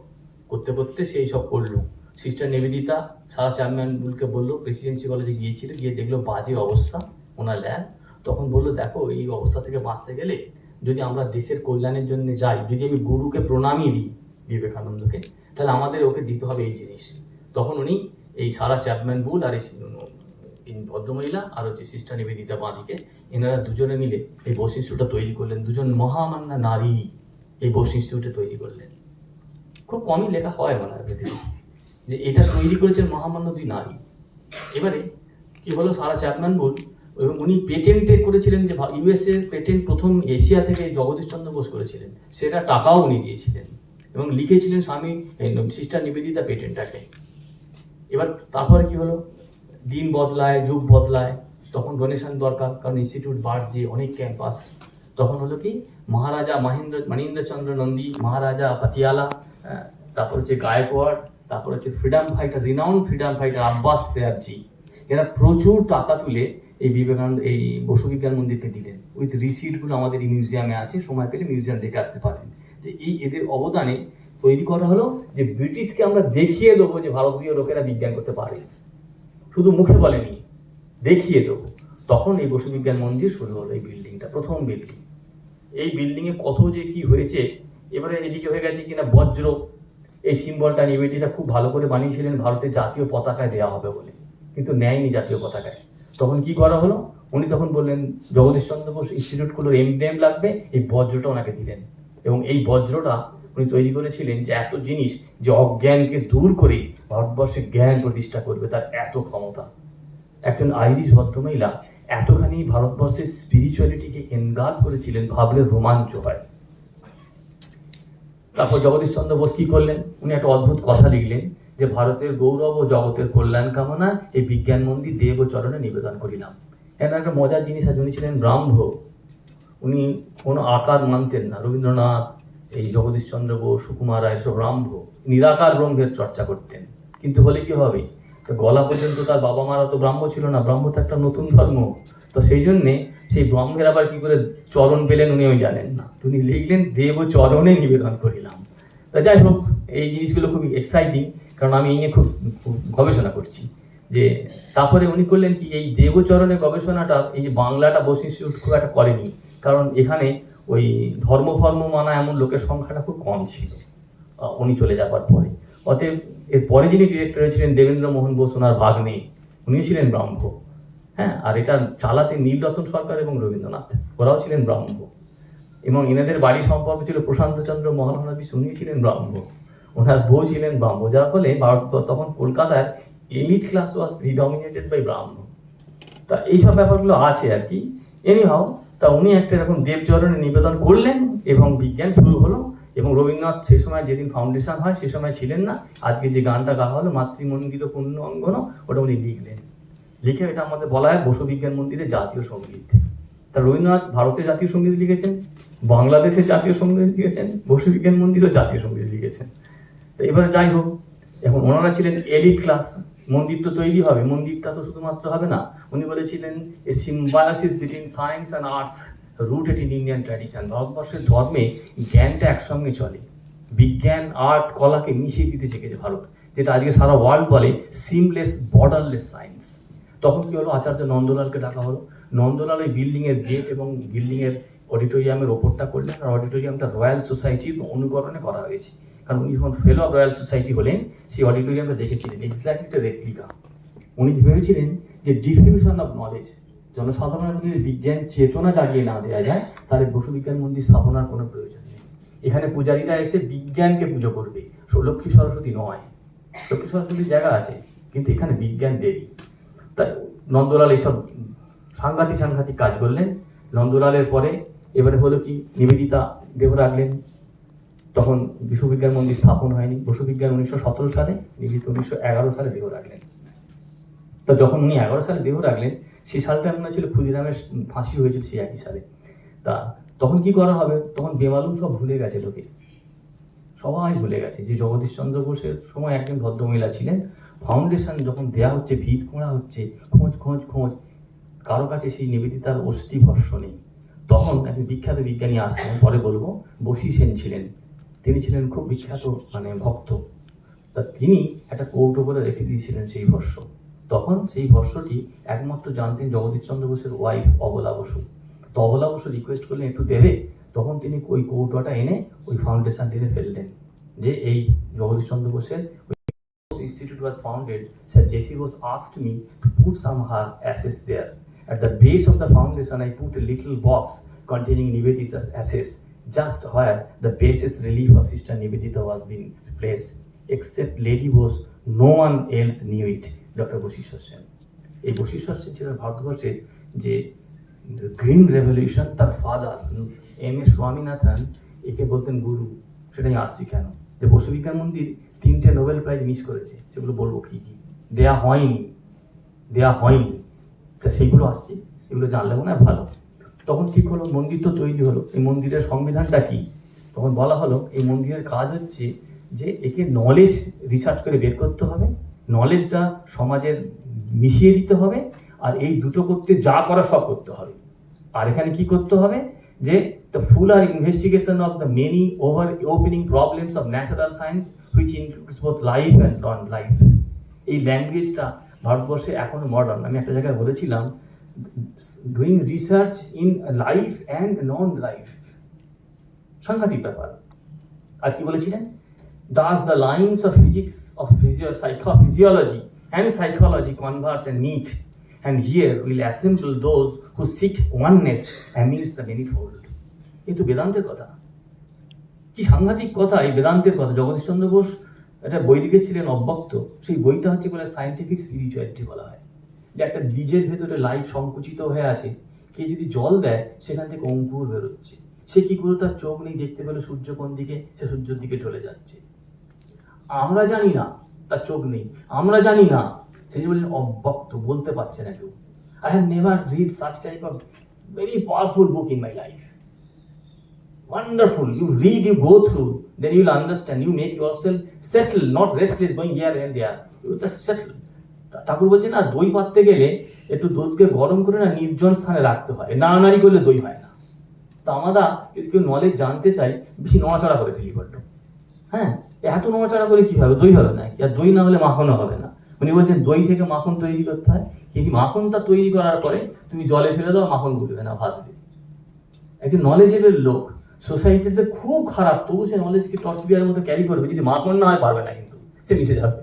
করতে করতে সে এইসব করলো। সিস্টার নিবেদিতা সারা চ্যাম্পিয়নকে বললো, প্রেসিডেন্সি কলেজে গিয়েছিল, গিয়ে দেখলো বাজে অবস্থা ওনার ল্যাব। তখন বললো দেখো, এই অবস্থা থেকে বাঁচতে গেলে যদি আমরা দেশের কল্যাণের জন্য যাই, যদি আমি গুরুকে প্রণামই দিই বিবেকানন্দকে, তাহলে আমাদের ওকে দিতে হবে এই জিনিস। তখন উনি এই সারা চ্যাপম্যান বুল আর এই ভদ্রমহিলা আর হচ্ছে সিস্টার নিবেদিতা বাঁদিকে, এনারা দুজনে মিলে এই বোস ইনস্টিটিউটটা তৈরি করলেন। দুজন মহামান্না নারী এই বোস ইনস্টিটিউটে তৈরি করলেন। খুব কমই লেখা হয় মনে হয় পৃথিবী যে এটা তৈরি করেছেন মহামান্য দুই নারী। এবারে কি হলো, সারা চ্যাপম্যান বুল এবং উনি পেটেন্ট করেছিলেন, যে ইউএসএ পেটেন্ট প্রথম এশিয়া থেকে জগদীশ চন্দ্র বোস করেছিলেন, সেটা টাকাও উনি দিয়েছিলেন এবং লিখেছিলেন স্বামী সিস্টার নিবেদিতা পেটেন্টটাকে। এবার তারপরে কি হলো, দিন বদলায়, যুগ বদলায়, তখন ডোনেশন দরকার, কারণ ইনস্টিটিউট বাড়ছে, অনেক ক্যাম্পাস। তখন হলো কি, মহারাজা মাহিন্দ্রচন্দ্র নন্দী, মহারাজা পাতিয়ালা, তারপর হচ্ছে গায়কওয়াড়, তারপর হচ্ছে freedom fighter, renowned freedom fighter Abbas সেয়ারজি, এরা প্রচুর টাকা তুলে এই বিবেকানন্দ এই বসু বিজ্ঞান মন্দিরকে দিলেন। উইথ রিসিটগুলো আমাদের এই মিউজিয়ামে আছে, সময় পেলে মিউজিয়াম দেখে আসতে পারেন। যে এই এদের অবদানে তৈরি করা হলো যে ব্রিটিশকে আমরা দেখিয়ে দেবো যে ভারতীয় লোকেরা বিজ্ঞান করতে পারে, শুধু মুখে বলেনি, দেখিয়ে দেবো। তখন এই বসু বিজ্ঞান মন্দির শুরু হলো, এই বিল্ডিংটা প্রথম বিল্ডিং। এই বিল্ডিংয়ে কত যে কি হয়েছে। এবারে এদিকে হয়ে গেছে কিনা বজ্র, এই সিম্বলটা নিবেদিতা খুব ভালো করে বানিয়েছিলেন ভারতের জাতীয় পতাকায় দেওয়া হবে বলে, কিন্তু নেয়নি জাতীয় পতাকায়। তখন কি করা হলো, উনি তখন বললেন জগদীশ চন্দ্র বোস ইনস্টিটিউটগুলোর এমডেম লাগবে, এই বজ্রটা ওনাকে দিলেন। এবং এই বজ্রটা উনি তৈরি করেছিলেন যে এত জিনিস, যে অজ্ঞানকে দূর করে ভারতবর্ষে জ্ঞান প্রতিষ্ঠা করবে, তার এত ক্ষমতা। একজন আইরিশ ভদ্রমহিলা এতখানি ভারতবর্ষের স্পিরিচুয়ালিটিকে এনগার্ড করেছিলেন, ভাবলে রোমাঞ্চ হয়। তারপর জগদীশচন্দ্র বোস কী করলেন, উনি একটা অদ্ভুত কথা লিখলেন যে ভারতের গৌরব ও জগতের কল্যাণ কামনা এই বিজ্ঞান মন্দির দেব ও চরণে নিবেদন করিলাম। এখানে একটা মজার জিনিস আছে, উনি ছিলেন ব্রাহ্ম, উনি কোনো আকার মানতেন না। রবীন্দ্রনাথ, এই জগদীশচন্দ্র বোস, সুকুমার রায় সব ব্রাহ্ম, নিরাকার ব্রহ্মের চর্চা করতেন। কিন্তু হলে কি হবে, তো গলা পর্যন্ত তার বাবা মারা তো ব্রাহ্ম ছিল না, ব্রাহ্ম তো একটা নতুন ধর্ম। তো সেই জন্যে সেই ব্রহ্মের আবার কি করে চরণ পেলেন উনিও জানেন না, তিনি লিখলেন দেব চরণে নিবেদন করিলাম। তা যাই হোক, এই জিনিসগুলো খুবই এক্সাইটিং, কারণ আমি এই নিয়ে খুব গবেষণা করছি। যে তারপরে উনি করলেন কি, এই দেবচরণের গবেষণাটা এই যে বাংলাটা বোস ইনস্টিটিউট খুব একটা করেনি, কারণ এখানে ওই ধর্ম মানা এমন লোকের সংখ্যাটা খুব কম ছিল উনি চলে যাবার পরে। অতএব এর পরে যিনি ডিরেক্টর হয়েছিলেন দেবেন্দ্র মোহন বোস, ওনার ভাগ্নে, উনিও ছিলেন ব্রাহ্ম। হ্যাঁ, আর এটা চালাতে নীলরতন সরকার এবং রবীন্দ্রনাথ, ওরাও ছিলেন ব্রাহ্ম। এবং এনাদের বাড়ি সম্পর্ক ছিল প্রশান্তচন্দ্র মহানবী, উনিও ছিলেন ব্রাহ্ম, ওনার বউ ছিলেন ব্রাহ্ম, যার ফলে তখন কলকাতার এলিট ক্লাস ওয়াজ প্রিডমিনেটেড বাই ব্রাহ্ম। তা এইসব ব্যাপারগুলো আছে আর কি। এনিহাও, তা উনি একটা এরকম দেবচরণে নিবেদন করলেন এবং বিজ্ঞান শুরু হলো। এবং রবীন্দ্রনাথ সে সময় যেদিন ফাউন্ডেশন হয় সে সময় ছিলেন না। আজকে যে গানটা গাওয়া হলো মাতৃমন্দির পূর্ণ অঙ্গন, ওটা উনি লিখলেন। লিখে এটা আমাদের বলা হয় বসু বিজ্ঞান মন্দিরের জাতীয় সঙ্গীত। তা রবীন্দ্রনাথ ভারতের জাতীয় সঙ্গীত লিখেছেন, বাংলাদেশের জাতীয় সঙ্গীত লিখেছেন, বসু বিজ্ঞান মন্দিরও জাতীয় সঙ্গীত লিখেছেন। তো এবারে যাই হোক, এখন ওনারা ছিলেন এলিট ক্লাস, মন্দির তো তৈরি হবে, মন্দিরটা তো শুধুমাত্র হবে না। উনি বলেছিলেন a symbiosis between science and arts rooted in Indian tradition. ভারতবর্ষের ধর্মে জ্ঞানটা একসঙ্গে চলে, বিজ্ঞান আর্ট কলাকে মিশিয়ে দিতে শিখেছে ভারত, যেটা আজকে সারা ওয়ার্ল্ড বলে সিমলেস বর্ডারলেস সায়েন্স। তখন কি হলো, আচার্য নন্দলালকে ডাকা হলো। নন্দলাল ওই বিল্ডিংয়ের গেট এবং বিল্ডিংয়ের অডিটোরিয়ামের ওপরটা করলেন, আর অডিটোরিয়ামটা রয়্যাল সোসাইটির অনুকরণে করা হয়েছে। কারণ উনি যখন ফেলো অফ রয়্যাল সোসাইটি হলেন, সেই অডিটোরিয়ামটা দেখেছিলেন এক্স্যাক্টলি একটা রেপ্লিকা। উনি ভেবেছিলেন যে ডিফিউশন অফ নলেজ, জনসাধারণের যদি বিজ্ঞান চেতনা জাগিয়ে না দেওয়া যায়, তাহলে বসু বিজ্ঞান মন্দির স্থাপনার কোনো প্রয়োজন নেই। এখানে পূজারীরা এসে বিজ্ঞানকে পুজো করবে, লক্ষ্মী সরস্বতী নয়। লক্ষ্মী সরস্বতীর জায়গা আছে, কিন্তু এখানে বিজ্ঞান দেবী। তাই নন্দলাল এইসব সাংঘাতিক কাজ করলেন। নন্দলালের পরে এবারে হলো কি, নিবেদিতা দেহ রাখলেন। তখন বিশ্ববিজ্ঞান মন্দির স্থাপন হয়নি। বসুবিজ্ঞান 1917 সালে, নিবেদিতা 1911 সালে দেহ রাখলেন। তো যখন উনি 11 সালে দেহ রাখলেন, সেই সালটা মনে হচ্ছিল ক্ষুদিরামের ফাঁসি হয়েছিল সেই একই সালে। তা তখন কি করা হবে, তখন বেমালুম সব ভুলে গেছে লোকে, সবাই ভুলে গেছে যে জগদীশচন্দ্র বোসের সময় একজন ভদ্রমহিলা ছিলেন। ফাউন্ডেশন যখন দেয়া হচ্ছে, ভিত খোঁড়া হচ্ছে, খোঁজ, কারো কাছে সেই নিবেদিতার অস্থি ভস্য নেই। তখন একজন বিখ্যাত বিজ্ঞানী আসতেন, পরে বলবো, বসি সেন ছিলেন। তিনি ছিলেন খুব বিখ্যাত ভক্ত। তা তিনি একটা কৌটো করে রেখে দিয়েছিলেন সেই ভস্য। তখন সেই ভস্যটি একমাত্র জানতেন জগদীশচন্দ্র বোসের ওয়াইফ অবলা বসু। তো অবলা বসু রিকোয়েস্ট করলেন একটু দেবে। তখন তিনি ওই কৌটোটা এনে ওই ফাউন্ডেশন টেনে ফেললেন, যে এই জগদীশচন্দ্র বোসের institute was founded. Sir J.C. Bose asked me to put some her ashes there. At the base of the foundation, I put a little box containing Nivedita's ashes, just where the basis relief of Sister Nivedita was being placed. Except Lady Bose, no one else knew it. Dr. Bosishwar Sen. এই বশিষ্ঠর সেন ছিলেন ভারতবর্ষের যে green revolution, তার father M A Swaminathan একে বলতেন গুরু। সেটাই আসছি কেন, যে বসু বিজ্ঞান মন্দির 3টে নোবেল প্রাইজ মিস করেছে, সেগুলো বলবো কি কি দেয়া হয়নি। তা সেইগুলো আসছে, এগুলো জানলে মনে হয় ভালো। তখন ঠিক হলো, মন্দির তো তৈরি হলো। এই মন্দিরের সংবিধানটা কি, তখন বলা হলো এই মন্দিরের কাজ হচ্ছে যে একে নলেজ রিসার্চ করে বের করতে হবে, নলেজটা সমাজের মিশিয়ে দিতে হবে, আর এই দুটো করতে যা করা সব করতে হবে। আর এখানে কি করতে হবে, যে the fuller investigation of the many opening problems of natural science which includes both life and non-life. এই ল্যাঙ্গুয়েজটা ভারতবর্ষে এখনো মডার্ন। আমি একটা জায়গায় বলেছিলাম, doing research in life and non life, সাংঘাতিক ব্যাপার। আর কি বলেছিলেন, thus the lines of physics of physiology and psychology converge and meet, and here will assemble those who seek oneness amidst the manifold. এই তো বেদান্তের কথা, কি সাংঘাতিক কথা এই বেদান্তের কথা। জগদীশচন্দ্র বোস একটা বই লিখেছিলেন অব্যক্ত, সেই বইটা হচ্ছে বলে সায়েন্টিফিক স্পিরিচুয়ালিটি বলা হয়। যে একটা বীজের ভেতরে লাইফ সংকুচিত হয়ে আছে, কে যদি জল দেয় সেখান থেকে অঙ্কুর বেরোচ্ছে, সে কি করে, তার চোখ নেই, দেখতে পেলো সূর্য কোন দিকে, সে সূর্যের দিকে চলে যাচ্ছে। আমরা জানি না তার চোখ নেই, আমরা জানি না, সে যে বললেন অব্যক্ত, বলতে পারছে না কেউ। I have never read such type of very powerful book in my life. Wonderful. You read, you go through, then you will understand. You make yourself settle, not restless going here and there. You just settle. ঠাকুর বলছে না, দই পাততে গেলে একটু দুধকে গরম করে না নির্জন স্থানে রাখতে হয়, নাড়ানাড়ি করলে দই হয় না। তা আমরা যদি কেউ নলেজ জানতে চাই, বেশি নড়াচড়া করে ফেলি বড্ড। হ্যাঁ, এত নড়াচড়া করে কি হবে, দই হবে না কি? আর দই না হলে মাখনও হবে না। উনি বলছেন দই থেকে মাখন তৈরি করতে হয়, কিন্তু মাখনটা তৈরি করার পরে তুমি জলে ফেলে দাও, মাখন গুলবে না, ভাসবে। একজন নলেজেবল লোক সোসাইটিতে খুব খারাপ, তবু সে নলেজকে টর্চ বিয়ারের মতো ক্যারি করবে, যদি মাখন না হয় পারবে না, কিন্তু সে মিশে যাবে।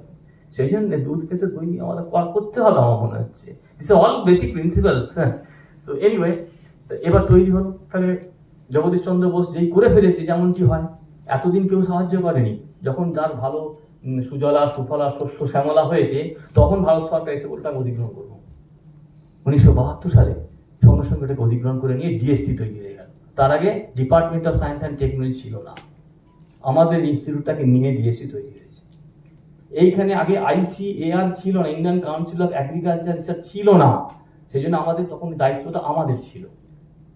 সেই জন্য দুধ খেতে দই আমাদের করতে হবে আমার মনে হচ্ছে। This all basic principles. তো এনিওয়ে, এবার তৈরি হলো। তাহলে জগদীশ চন্দ্র বোস যেই করে ফেলেছে, যেমনটি হয়, এতদিন কেউ সাহায্য করেনি। যখন যার ভালো সুজলা সুফলা শস্য শ্যামলা হয়েছে, তখন ভারত সরকার এসে বলটা অধিগ্রহণ করবো। 1972 সালে সঙ্গে সঙ্গে এটাকে অধিগ্রহণ করে নিয়ে ডিএসটি তৈরি হয়ে গেল। তার আগে department of science and technology ছিল না, আমাদের ইনস্টিটিউটটাকে নিয়ে ডিএসটি তৈরি হয়েছে। এইখানে আগে ICAR ছিল না, Indian council of agriculture research ছিল না, সেই জন্য আমাদের তখন দায়িত্বটা আমাদের ছিল।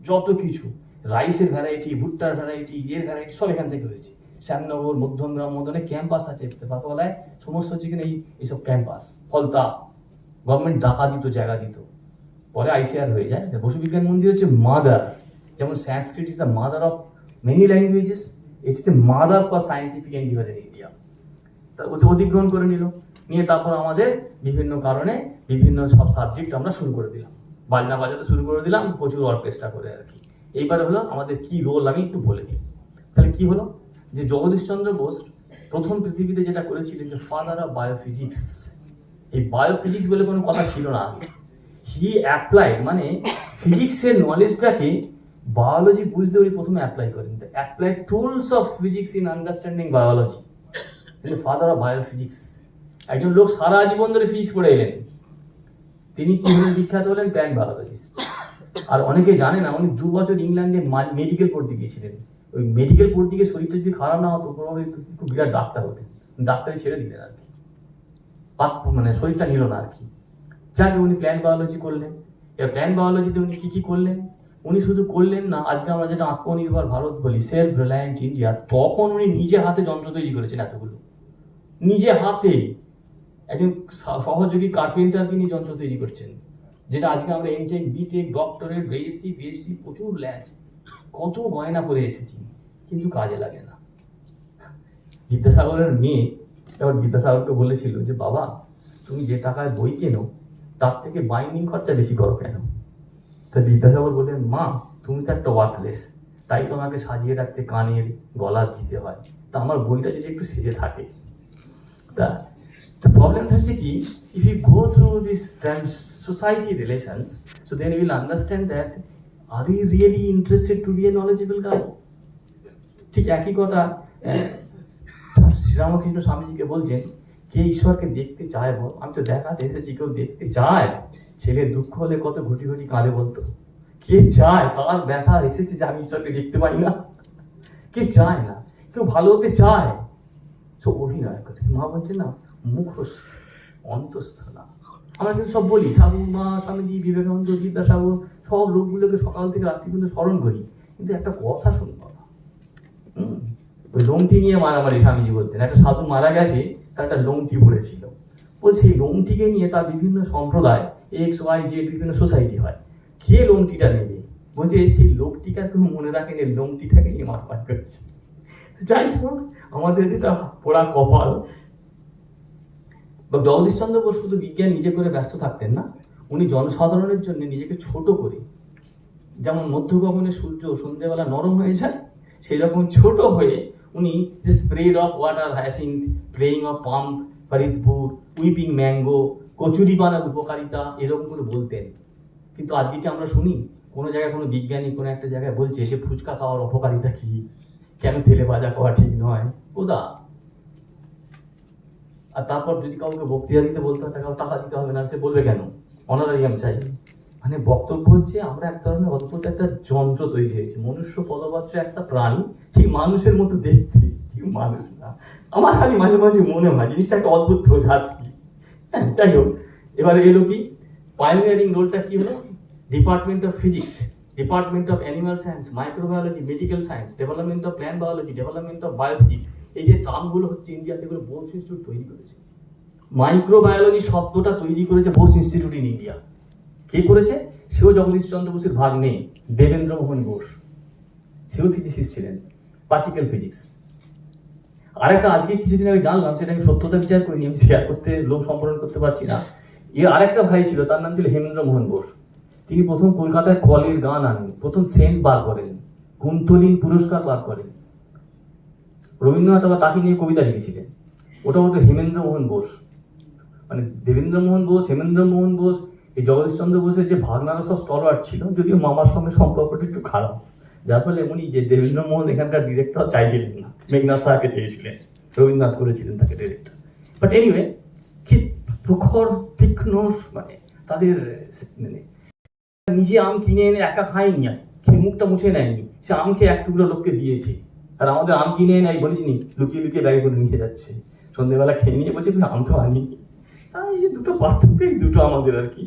যত কিছু রাইসের ভ্যারাইটি, ভুট্টার ভ্যারাইটি, এর ভ্যারাইটি সব এখান থেকে হয়েছে। শ্যামনগর, মধ্যমগ্রাম মতো অনেক ক্যাম্পাস আছে পাকাওয়ালায়, সমস্ত হচ্ছে কিনা এইসব ক্যাম্পাস। ফলতা গভর্নমেন্ট টাকা দিত, জায়গা দিত, পরে ICAR হয়ে যায়। বসু বিজ্ঞান মন্দির হচ্ছে মাদার, যেমন Sanskrit is the mother of many languages, এটি হচ্ছে mother for scientific endeavour in India. তা অধিগ্রহণ করে নিল, নিয়ে তারপর আমাদের বিভিন্ন কারণে বিভিন্ন সব সাবজেক্ট আমরা শুরু করে দিলাম, বাজনা বাজাতে শুরু করে দিলাম, প্রচুর অর্কেস্ট্রা করে আর কি। এইবারে হলো আমাদের কি রোল, আমি একটু বলে দিই। তাহলে কি হলো, যে জগদীশ চন্দ্র বোস প্রথম পৃথিবীতে যেটা করেছিলেন, যে ফাদার অফ বায়োফিজিক্স। এই বায়োফিজিক্স বলে কোনো কথা ছিল না আগে। হি অ্যাপ্লাই, মানে ফিজিক্সের নলেজটাকে বায়োলজি বুঝতে উনি প্রথমে অ্যাপ্লাই করেন। Apply tools of physics in understanding biology, father of biophysics. একজন লোক সারা জীবন ধরে ফিজিক্স পড়ে এলেন, তিনি কি হলেন, বিখ্যাত হলেন প্ল্যান্ট বায়োলজিস্ট। আর অনেকে জানে না, উনি 2 বছর ইংল্যান্ডে মেডিকেল পড়তে গিয়েছিলেন। ওই মেডিকেল পড়তে গিয়ে শরীরটা যদি খারাপ না হতো, খুব বিরাট ডাক্তার হতেন, ডাক্তারি ছেড়ে দিলেন আর কি, মানে শরীরটা নিল না আর কি। যাকে উনি প্ল্যান্ট বায়োলজি করলেন। এবার প্ল্যান্ট বায়োলজিতে উনি কি কি করলেন, উনি শুধু করলেন না, আজকে আমরা যেটা আত্মনির্ভর ভারত বলি, সেলফ রিলায়েন্ট ইন্ডিয়া, তখন উনি নিজে হাতে যন্ত্র তৈরি করেছেন এতগুলো, নিজে হাতে। একজন সহযোগী কার্পেন্টারকে নিয়ে যন্ত্র তৈরি করছেন, যেটা আজকে আমরা এমটেক, বিটেক, ডক্টরেট, বিএসসি প্রচুর ল্যাচ, কত গয়না করে এসেছি, কিন্তু কাজে লাগে না। বিদ্যাসাগরের মেয়ে এবার বিদ্যাসাগরকে বলেছিল যে, বাবা তুমি যে টাকায় বই কেনো, তার থেকে বাইন্ডিং খরচা বেশি করো কেন? তা বিদ্যাসাগর বললেন, মা তুমি তো একটা ওয়ার্থলেস, তাই তোমাকে সাজিয়ে রাখতে কানের গলা দিতে হয়, তা আমার বইটা যদি একটু সেজে থাকে। তা প্রবলেমটা হচ্ছে কি, if you go through this society relations, so then you will understand that are we really interested to be a knowledgeable guy? ঠিক একই কথা শ্রীরামকৃষ্ণ স্বামীজিকে বলছেন, কে ঈশ্বরকে দেখতে চায় বল? আমি তো দেখাতে এসেছি, কেউ দেখতে চায়? ছেলে দুঃখ হলে কত ঘটি ঘটি কাঁদে বলতো, কে চায়? কার ব্যথা এসেছে যে আমি ঈশ্বরকে দেখতে পাই না? কে চায় না? কেউ ভালো হতে চায়, সব অভিনয় করে। মা বলছে না, মুখস্থ, অন্তস্থ না। আমরা কিন্তু সব বলি, ঠাকুর, মা, স্বামীজি, বিবেকানন্দ, বিদ্যাসাগর, সব লোকগুলোকে সকাল থেকে রাত্রি পর্যন্ত স্মরণ করি, কিন্তু একটা কথা শুনবো না। ওই লোমটি নিয়ে মারামারি স্বামীজি বলতেন। একটা সাধু মারা গেছে, তার একটা লোমটি পড়েছিল, বলছে সেই লোমটিকে নিয়ে তার বিভিন্ন সম্প্রদায়, XYZ বিভিন্ন সোসাইটি হয়, কে লোমটিটা নেবে? বলছে সেই লোকটিকে আর কেউ মনে রাখেন, এই লোমটিটাকে নিয়ে মারামারি করছে। যাই হোক, আমাদের যেটা পোড়া কপাল। জগদীশ চন্দ্র বোস শুধু বিজ্ঞান নিজে করে ব্যস্ত থাকতেন না, উনি জনসাধারণের জন্য নিজেকে ছোট করে, যেমন মধ্য গগনে সূর্য সন্ধ্যেবেলা নরম হয়ে যায়, সেই রকম ছোট হয়ে উনি যে spread of water hyacinth, playing of pump, Faridpur, weeping mango, কচুরি বানার উপকারিতা, এরকম করে বলতেন। কিন্তু আজকে কি আমরা শুনি কোনো জায়গায় কোনো বিজ্ঞানী কোনো একটা জায়গায় বলছে যে ফুচকা খাওয়ার অপকারিতা কি, কেন তেলে ভাজা খাওয়া ঠিক নয়? ওদা। আর তারপর যদি কাউকে বক্তৃতা দিতে বলতে হয়, তাকে টাকা দিতে হবে না, সে বলবে কেন অনারারিয়াম চাই? মানে বক্তব্য হচ্ছে আমরা এক ধরনের অদ্ভুত একটা যন্ত্র তৈরি হয়েছে, মনুষ্য পদবাচ্য একটা প্রাণী, ঠিক মানুষের মতো দেখতে, ঠিক মানুষ না। আমার খালি মাঝে মাঝে মনে হয় জিনিসটা একটা অদ্ভুত প্রজাতি। হ্যাঁ, যাই হোক, এবারে এলো কি পাইওনিয়ারিং রোলটা কি হলো, department of physics, department of animal science, microbiology, medical science, development of plant biology, development of biophysics, এই যে টার্মগুলো হচ্ছে ইন্ডিয়াতে এগুলো বোস ইনস্টিটিউট তৈরি করেছে। মাইক্রোবায়োলজি শব্দটা তৈরি করেছে বোস ইনস্টিটিউট ইন ইন্ডিয়া। কে করেছে? সেও জগদীশ চন্দ্র বসুর ভাগ্নে দেবেন্দ্র মোহন বোস, সেও ফিজিসিস্ট ছিলেন, পার্টিকেল ফিজিক্স। আর একটা আজকে কিছুদিন আগে জানলাম, সেটা আমি সত্যতা বিচার করিনি, আমি শেয়ার করতে লোক সম্পন্ন করতে পারছি না। এর আরেকটা ভাই ছিল, তার নাম ছিল হেমেন্দ্র মোহন বোস। তিনি প্রথম কলকাতায় কলের গান আনেন, প্রথম সেন্ট বার করেন, কুন্তলিন পুরস্কার বার করেন। রবীন্দ্রনাথ আবার তাকে নিয়ে কবিতা লিখেছিলেন, ওটা হলো হেমেন্দ্র মোহন বোস। মানে দেবেন্দ্র মোহন বোস, হেমেন্দ্র মোহন বোস, এই জগদীশ চন্দ্র বোসের যে ভাগনারা সব স্টলওয়ার্ড ছিল, যদিও মামার সঙ্গে সম্পর্কটা একটু খারাপ, যার ফলে উনি যে দেবেন্দ্র মোহন এখানকার ডিরেক্টর চাইছিলেন না, মেঘনাথ সাহাকে চেয়েছিলেন, রবীন্দ্রনাথ করেছিলেন তাকে ডিরেক্টর। বাট এনিওয়ে, কি প্রখর তীক্ষ্ণ, মানে তাদের মানে নিজে আম কিনে এনে একা খায়নি, খেয়ে মুখটা মুছে নেয়নি, সে আম খেয়ে এক টুকরো লোককে দিয়েছে। আর আমাদের আম কিনে এনে বলিস নি, লুকিয়ে লুকিয়ে ব্যাগে করে নিয়ে যাচ্ছে, সন্ধ্যেবেলা খেয়ে নিয়ে বলছে আম তো আনি। এই দুটো পার্থক্য, এই দুটো আমাদের আর কি।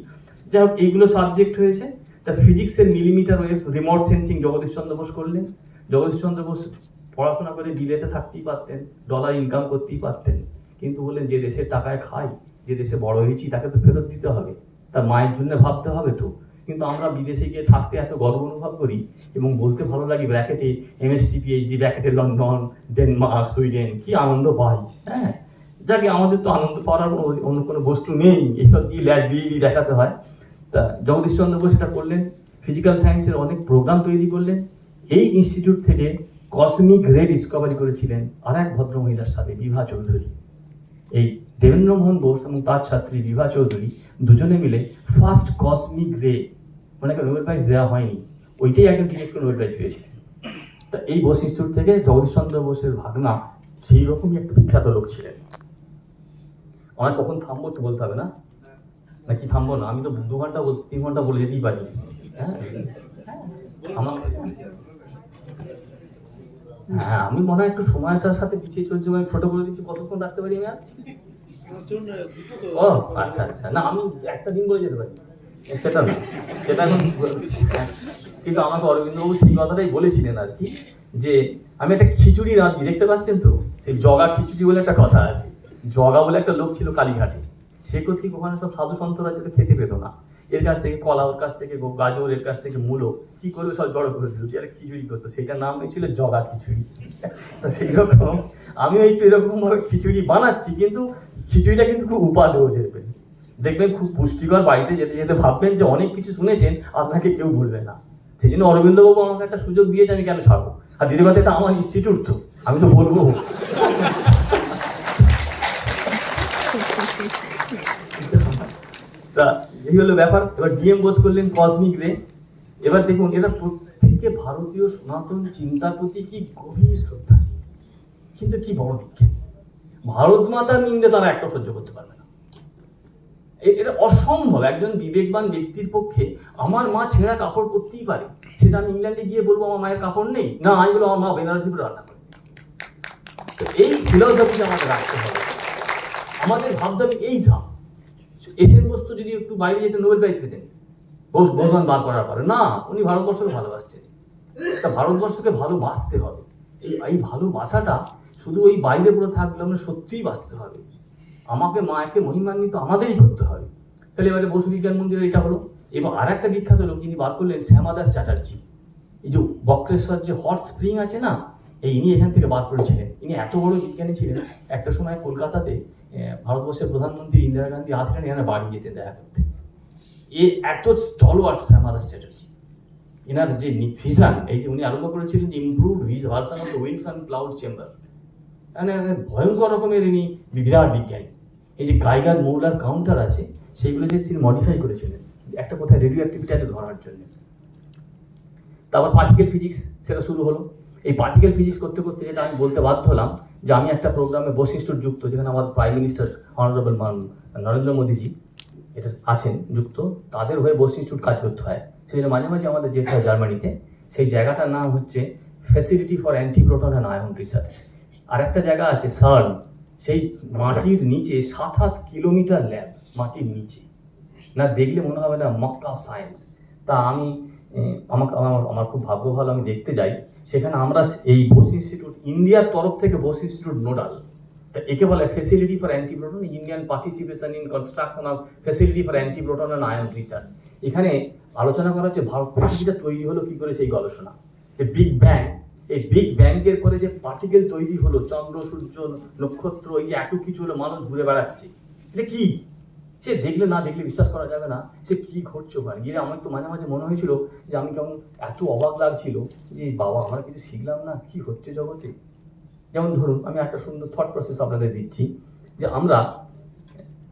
যাই হোক, এইগুলো সাবজেক্ট হয়েছে। তা ফিজিক্সের millimetre wave remote sensing Jagadish Chandra Bose করলেন। জগদীশ চন্দ্র বোস পড়াশোনা করে বিলেতে থাকতেই পারতেন, ডলার ইনকাম করতেই পারতেন, কিন্তু বললেন যে দেশের টাকায় খাই, যে দেশে বড় হয়েছি তাকে তো ফেরত দিতে হবে, তার মায়ের জন্য ভাবতে হবে তো। কিন্তু আমরা বিদেশে গিয়ে থাকতে এত গর্ব অনুভব করি এবং বলতে ভালো লাগে ব্র্যাকেটে এমএসসি পিএইচডি, ব্র্যাকেটে লন্ডন, ডেনমার্ক, সুইডেন, কি আনন্দ পাই। হ্যাঁ, যাকে আমাদের তো আনন্দ পাওয়ার অন্য কোনো বস্তু নেই, এইসব দিয়ে ল্যাজ দিয়ে দেখাতে হয়। তা জগদীশ চন্দ্র বোস এটা করলেন, ফিজিক্যাল সায়েন্সের অনেক প্রোগ্রাম তৈরি করলেন। এই ইনস্টিটিউট থেকে কসমিক রে ডিসকভারি করেছিলেন আর এক ভদ্র মহিলার সাথে, বিভা চৌধুরী। এই দেবেন্দ্র মোহন বোস এবং তার ছাত্রী বিভা চৌধুরী দুজনে মিলে ফার্স্ট কসমিক রে, মানে নোবেল প্রাইজ দেওয়া হয়নি, ওইটাই একজন ডিরেক্ট নোবেল প্রাইজ পেয়েছিলেন। তা এই বোস ইনস্টিটিউট থেকে জগদীশ চন্দ্র বোসের ভাগনা সেই রকমই একটা বিখ্যাত লোক ছিলেন। আমার কখন থামবো তো বলতে হবে না, নাকি থামবো না? আমি তো 2 ঘন্টা 3 ঘন্টা বলে যেতেই পারি। হ্যাঁ, আমার হ্যাঁ, আমি মনে হয় একটু সময়টার সাথে পিছিয়ে চলছি, আমি ছোট করে দিচ্ছি, কতক্ষণ রাখতে পারি আমি আর? ও আচ্ছা আচ্ছা, না আমি একটা দিন বলে যেতে পারি, সেটা না, সেটা এখন। কিন্তু আমাকে অরবিন্দবাবু সেই কথাটাই বলেছিলেন আর কি, যে আমি একটা খিচুড়ি রাঁধি, দেখতে পাচ্ছেন তো, সেই জগা খিচুড়ি বলে একটা কথা আছে। জগা বলে একটা লোক ছিল কালীঘাটে, সে কর্তৃক ওখানে সব সাধু সন্তরা যেটা খেতে পেত না, এর কাছ থেকে কলা, ওর কাছ থেকে গাজর, এর কাছ থেকে মূলো, কি করবে সব জড়ো করে দিল, আর খিচুড়ি করতো, সেটার নাম হয়েছিল জগা খিচুড়ি। তা সেই রকম আমিও একটু এরকম ভাবে খিচুড়ি বানাচ্ছি, কিন্তু খিচুড়িটা কিন্তু খুব উপাদেয় যেতে, দেখবেন খুব পুষ্টিকর। বাড়িতে যেতে যেতে ভাববেন যে অনেক কিছু শুনেছেন, আপনাকে কেউ বলবে না। সেই জন্য অরবিন্দবাবু আমাকে একটা সুযোগ দিয়েছে, আমি কেন ছাড়বো? আর দিদি কথা, এটা আমার ইনস্টিটিউট, তো আমি তো বলবো। তা এই হলো ব্যাপার। এবার ডিএম বোস করলেন কসমিক রে। এবার দেখুন, এরা প্রত্যেককে ভারতীয় সনাতন চিন্তার প্রতি কি গভীর শ্রদ্ধাশীল, কিন্তু কি বড় বিজ্ঞানী। ভারত মাতার নিন্দে তারা একটা সহ্য করতে পারবে না, এটা অসম্ভব। একজন বিবেকবান ব্যক্তির পক্ষে আমার মা ছেঁড়া কাপড় পরতেই পারে, সেটা আমি ইংল্যান্ডে গিয়ে বলবো আমার মায়ের কাপড় নেই, না আমি বলবো আমার মা বেনারসি করে রান্না করে। এই ফিলসফিটা আমাদের রাখতে হবে, আমাদের ভাবতে হবে এইটা। এসএন বস্তু যদি একটু বাইরে যেতে নোবেল প্রাইজ পেতেন, বোসমান বার করার পরে, না, উনি ভারতবর্ষকে ভালোবাসছেন। তা ভারতবর্ষকে ভালোবাসতে হবে, এই ভালোবাসাটা শুধু ওই বাইরে পুরো থাকলে আমরা সত্যিই বাঁচতে হবে। আমাকে মাকে মহিমান্বিত আমাদেরই করতে হবে। তাহলে এবারে বসু বিজ্ঞান মন্দিরের এটা হলো। এবং আর একটা বিখ্যাত লোক যিনি বার করলেন, শ্যামাদাস চ্যাটার্জি। এই যে বক্রেশ্বর যে হট স্প্রিং আছে না, ইনি এখান থেকে বার করেছিলেন। ইনি এত বড় বিজ্ঞানী ছিলেন, একটা সময় কলকাতাতে ভারতবর্ষের প্রধানমন্ত্রী ইন্দিরা গান্ধী আসলেন এখানে বাড়ি যেতে দেখা করতে। এত স্টলওয়ার্ড শ্যামাদাস চ্যাটার্জি। এনার যে ভিশন, এই যে উনি আরম্ভ করেছিলেন যে improved version of the winds and cloud chamber, মানে ভয়ঙ্কর রকমের ইনি বিরাট বিজ্ঞানী। এই যে গাইগার মৌলার কাউন্টার আছে, সেইগুলোকে তিনি মডিফাই করেছিলেন একটা কোথায় রেডিও অ্যাক্টিভিটি ধরার জন্য। তারপর পার্টিকেল ফিজিক্স, সেটা শুরু হলো। এই পার্টিকেল ফিজিক্স করতে করতে যেটা আমি বলতে বাধ্য হলাম, যে আমি একটা প্রোগ্রামে বোস ইনস্টিটিউট যুক্ত, যেখানে আমাদের প্রাইম মিনিস্টার অনারেবল নরেন্দ্র মোদীজি এটা আছেন যুক্ত, তাদের হয়ে বোস ইনস্টিটিউট কাজ করতে হয়। সেই জন্য মাঝে মাঝে আমাদের যেতে হয় জার্মানিতে। সেই জায়গাটার নাম হচ্ছে facility for antiproton and ion research. আর একটা জায়গা আছে সার্ন, সেই মাটির নিচে 27 কিলোমিটার ল্যাব মাটির নিচে, না দেখলে মনে হবে না মক্কা অফ সায়েন্স। তা আমি আমার খুব ভাগ্য ভালো, আমি দেখতে যাই সেখানে। আমরা এই বোস ইনস্টিটিউট ইন্ডিয়ার তরফ থেকে বোস ইনস্টিটিউট নোডাল, তা একে বলে facility for antiproton, Indian participation in construction of facility for antiproton and ion research. এখানে আলোচনা করা হচ্ছে ভারত পৃথিবীটা তৈরি হলো কি করে, সেই গবেষণা, যে বিগ ব্যাং, এই বিগ ব্যাংকের পরে যে পার্টিকেল তৈরি হলো, চন্দ্র সূর্য নক্ষত্র, এই যে এত কিছু হলো, মানুষ ঘুরে বেড়াচ্ছে, এটা কি? সে দেখলে না দেখলে বিশ্বাস করা যাবে না, সে কি ঘটছে ওখানে গিয়ে। আমার তো মাঝে মাঝে মনে হয়েছিল যে আমি কেমন এত অবাক লাগছিল যে বাবা আমরা কিছু শিখলাম না, কি হচ্ছে জগতে। যেমন ধরুন আমি একটা সুন্দর থট প্রসেস আপনাদের দিচ্ছি, যে আমরা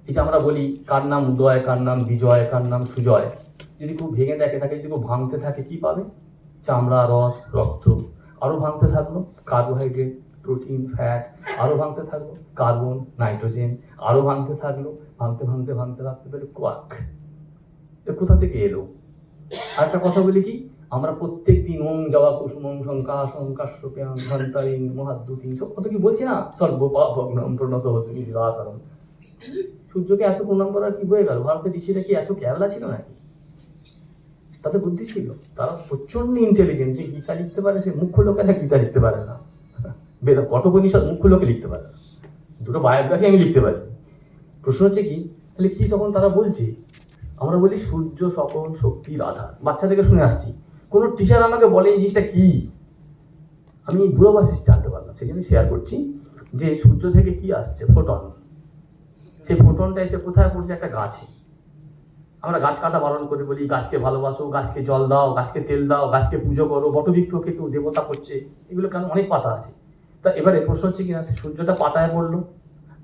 এই যে আমরা বলি কার নাম উদয়, কার নাম বিজয়, কার নাম সুজয়, যদি খুব ভেঙে দেখে থাকে, যদি খুব ভাঙতে থাকে, কি পাবে? চামড়া, রস, রক্ত। আরও ভাঙতে থাকলো কার্বোহাইড্রেট, প্রোটিন, ফ্যাট। আরও ভাঙতে থাকলো কার্বন, নাইট্রোজেন। আরও ভাঙতে থাকলো, ভাঙতে ভাঙতে ভাঙতে ভাঙতে পেলে কোয়ার্ক। কোথা থেকে এলো? আর একটা কথা বলি কি, আমরা প্রত্যেক দিন ওম জবা কুসুমং শঙ্কাশং কাশ্যপেয়ং ধন্তারিং মহাদ্যুতিং সব কত কি বলছি না, সর্বপাপগ্নম প্রণত হসমি দিবাকরম। সূর্যকে এত প্রণাম করার কি হয়ে গেল? ভারতের ঋষিরা কি এত ক্যাবলা ছিল নাকি? তাদের বুদ্ধি ছিল, তারা প্রচন্ড ইন্টেলিজেন্ট। যে গীতা লিখতে পারে সে মুখ্য লোকেরা গীতা লিখতে পারে না, কঠোপনিষদ মুখ্য লোকে লিখতে পারে না, দুটো বায়োগ্রাফি আমি লিখতে পারি। প্রশ্ন হচ্ছে কি, তাহলে কি তখন তারা বলছে? আমরা বলি সূর্য সকল শক্তির আধার, বাচ্চা থেকে শুনে আসছি। কোনো টিচার আমাকে বলে এই জিনিসটা কি, আমি বুড়ো বয়সে জানতে পারলাম, সেই জন্য শেয়ার করছি যে সূর্য থেকে কি আসছে, ফোটন। সেই ফোটনটা এসে কোথায় পড়ছে? একটা গাছে। আমরা গাছ কাটা বারণ করে বলি গাছকে ভালোবাসো, গাছকে জল দাও, গাছকে তেল দাও, গাছকে পুজো করো, বটবৃক্ষকে কেউ দেবতা করছে, এগুলো কেন? অনেক পাতা আছে। তা এবারে প্রশ্ন হচ্ছে কিনা, সূর্যটা পাতায় পড়লো,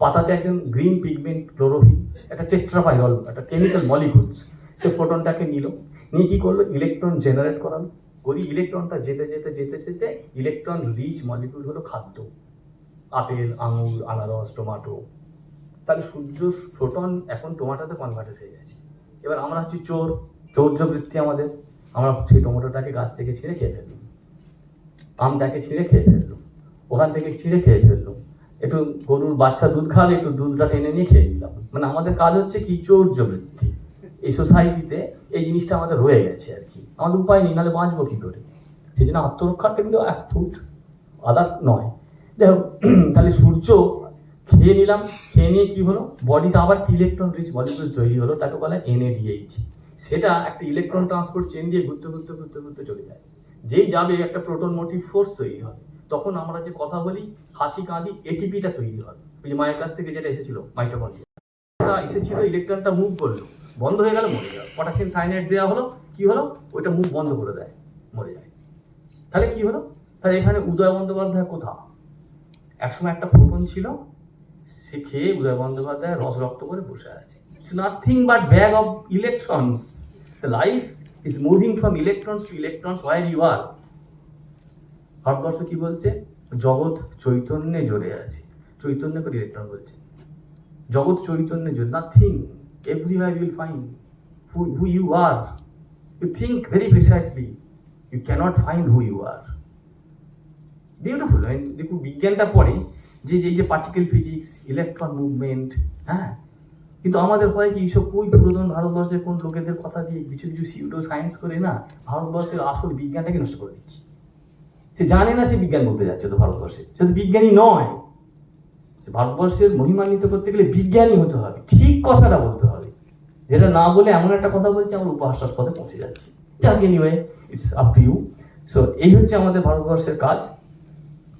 পাতাতে একজন গ্রিন পিগমেন্ট ক্লোরোফিল, একটা টেট্রাপাইরল, একটা কেমিক্যাল মলিকুলস, সে ফোটনটাকে নিল, নিয়ে কি করলো? ইলেকট্রন জেনারেট করালো। ওই ইলেকট্রনটা যেতে যেতে যেতে যেতে ইলেকট্রন রিচ মলিকুল হলো খাদ্য, আপেল, আঙুর, আনারস, টমেটো। তাহলে সূর্য ফোটন এখন টমেটোতে কনভার্টেড হয়ে গেছে। এবার আমরা হচ্ছি চোর, চৌর্যবৃত্তি আমাদের। আমরা সেই টমেটোটাকে গাছ থেকে ছিঁড়ে খেয়ে ফেললাম, আমটাকে ছিঁড়ে খেয়ে ফেললাম, ওখান থেকে ছিঁড়ে খেয়ে ফেললাম, একটু গরুর বাচ্চা দুধ খাবে, একটু দুধটা টেনে নিয়ে খেয়ে নিলাম। মানে আমাদের কাজ হচ্ছে কি? চৌর্যবৃত্তি। এই সোসাইটিতে এই জিনিসটা আমাদের রয়ে গেছে আর কি, আমাদের উপায় নেই, নাহলে বাঁচবো কি করে? সেই জন্য আত্মরক্ষার্থে কিন্তু এক ফুট আদার নয়। দেখো, তাহলে সূর্য খেয়ে নিলাম, খেয়ে নিয়ে কি হলো? বডিতে আবার ইলেকট্রন রিচ মলিকুল তৈরি হলো, তাকে বলে NADH। সেটা একটা ইলেকট্রন ট্রান্সপোর্ট চেন দিয়ে ঘুরতে ঘুরতে ঘুরতে ঘুরতে চলে যায়। যেই যাবে একটা প্রোটন মোটিভ ফোর্স তৈরি হবে, তখন আমরা যে কথা বলি হাসি কাঁদি, ATPটা তৈরি হবে। ওই যে মায়ের কাছ থেকে যেটা এসেছিল মাইটোকন্ড্রিয়া এসেছিল, ইলেকট্রনটা মুভ করলো, বন্ধ হয়ে গেল, মরে গেল। পটাশিয়াম সায়ানাইড দেওয়া হলো, কি হলো? ওইটা মুভ বন্ধ করে দেয়, মরে যায়। তাহলে কি হলো? তাহলে এখানে উদয় বন্দ্যোপাধ্যায় কোথা? একসময় একটা ফোটন ছিল, সে খেয়ে উদয় বন্দ্যোপাধ্যায় রস রক্ত করে বসে আছে। It's nothing but bag of electrons. The life is moving from electrons to electrons where you are. ভারতবর্ষ কি বলছে? জগৎ চৈতন্যে জড়ে আছে। চৈতন্য করে ইলেকট্রন বলছে জগৎ চৈতন্যে জড়ে। Nothing, everywhere you will find who you are. You think very precisely, you cannot find who you are. Beautiful. দেখুন বিজ্ঞানটা পড়ে যে যে পার্টিকেল ফিজিক্স, ইলেকট্রন মুভমেন্ট, হ্যাঁ, কিন্তু আমাদের হয় কি, এইসব ওই পুরাতন ভারতবর্ষের কোন লোকেদের কথা দিয়ে কিছু কিছু সিউডো সায়েন্স করে না ভারতবর্ষের আসল বিজ্ঞানটাকে নষ্ট করে দিচ্ছে। সে জানে না সে বিজ্ঞান বলতে যাচ্ছে, তো ভারতবর্ষে সে তো বিজ্ঞানী নয়। ভারতবর্ষের মহিমান্বিত করতে গেলে বিজ্ঞানী হতে হবে, ঠিক কথাটা বলতে হবে। যেটা না বলে এমন একটা কথা বলছে আমরা উপহাসাস্পদে পৌঁছে যাচ্ছি। যাক, anyway it's up to you. So এই হচ্ছে আমাদের ভারতবর্ষের কাজ।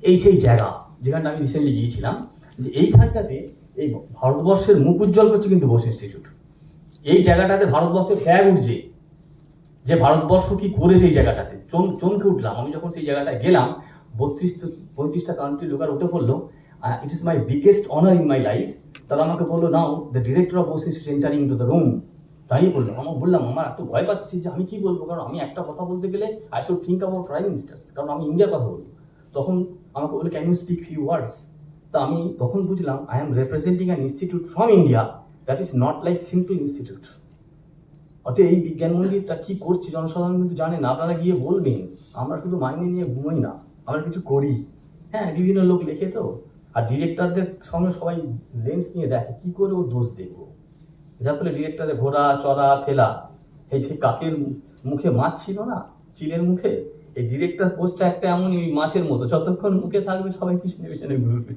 এই সেই জায়গা যেখানটা আমি রিসেন্টলি গিয়েছিলাম, যে এইখানটাতে এই ভারতবর্ষের মুখ উজ্জ্বল করছে কিন্তু বোস ইনস্টিটিউট। এই জায়গাটাতে ভারতবর্ষের ফ্ল্যাগ উঠছে, যে ভারতবর্ষ কি করেছে এই জায়গাটাতে। চমকে উঠলাম আমি যখন সেই জায়গাটায় গেলাম। 35টা কান্ট্রি লোকার উঠে পড়লো। It is my biggest honour in my life. তারা আমাকে বললো, now the director of Bose institute entering to the room. তাই বললাম, আমার বললাম আমার এত ভয় পাচ্ছি যে আমি কি বলবো, কারণ আমি একটা কথা বলতে গেলে I should think about prime ministers, কারণ আমি ইন্ডিয়ার কথা বলবো। তখন আমাকে বললো, can you speak few words. তা আমি তখন বুঝলাম I am representing an institute from India, that is not like simple institute. অতএব এই বিজ্ঞান মন্দিরটা কী করছে জনসাধারণ কিন্তু জানে না। আপনারা গিয়ে বলবেন, আমরা শুধু মাইনে নিয়ে ঘুমোই না, আমরা কিছু করি। হ্যাঁ, বিভিন্ন লোক লেখে তো, আর ডিরেক্টরদের সঙ্গে সবাই লেন্স নিয়ে দেখে কী করে ও দোষ দেখবো। যার ফলে ডিরেক্টরের ঘোরা চড়া ফেলা, এই সেই কাকের মুখে মাছ ছিল না, চিলের মুখে, এই ডিরেক্টর পোস্টটা একটা এমনই মাছের মতো, যতক্ষণ মুখে থাকবে সবাই পিছনে পিছনে ঘুরবে,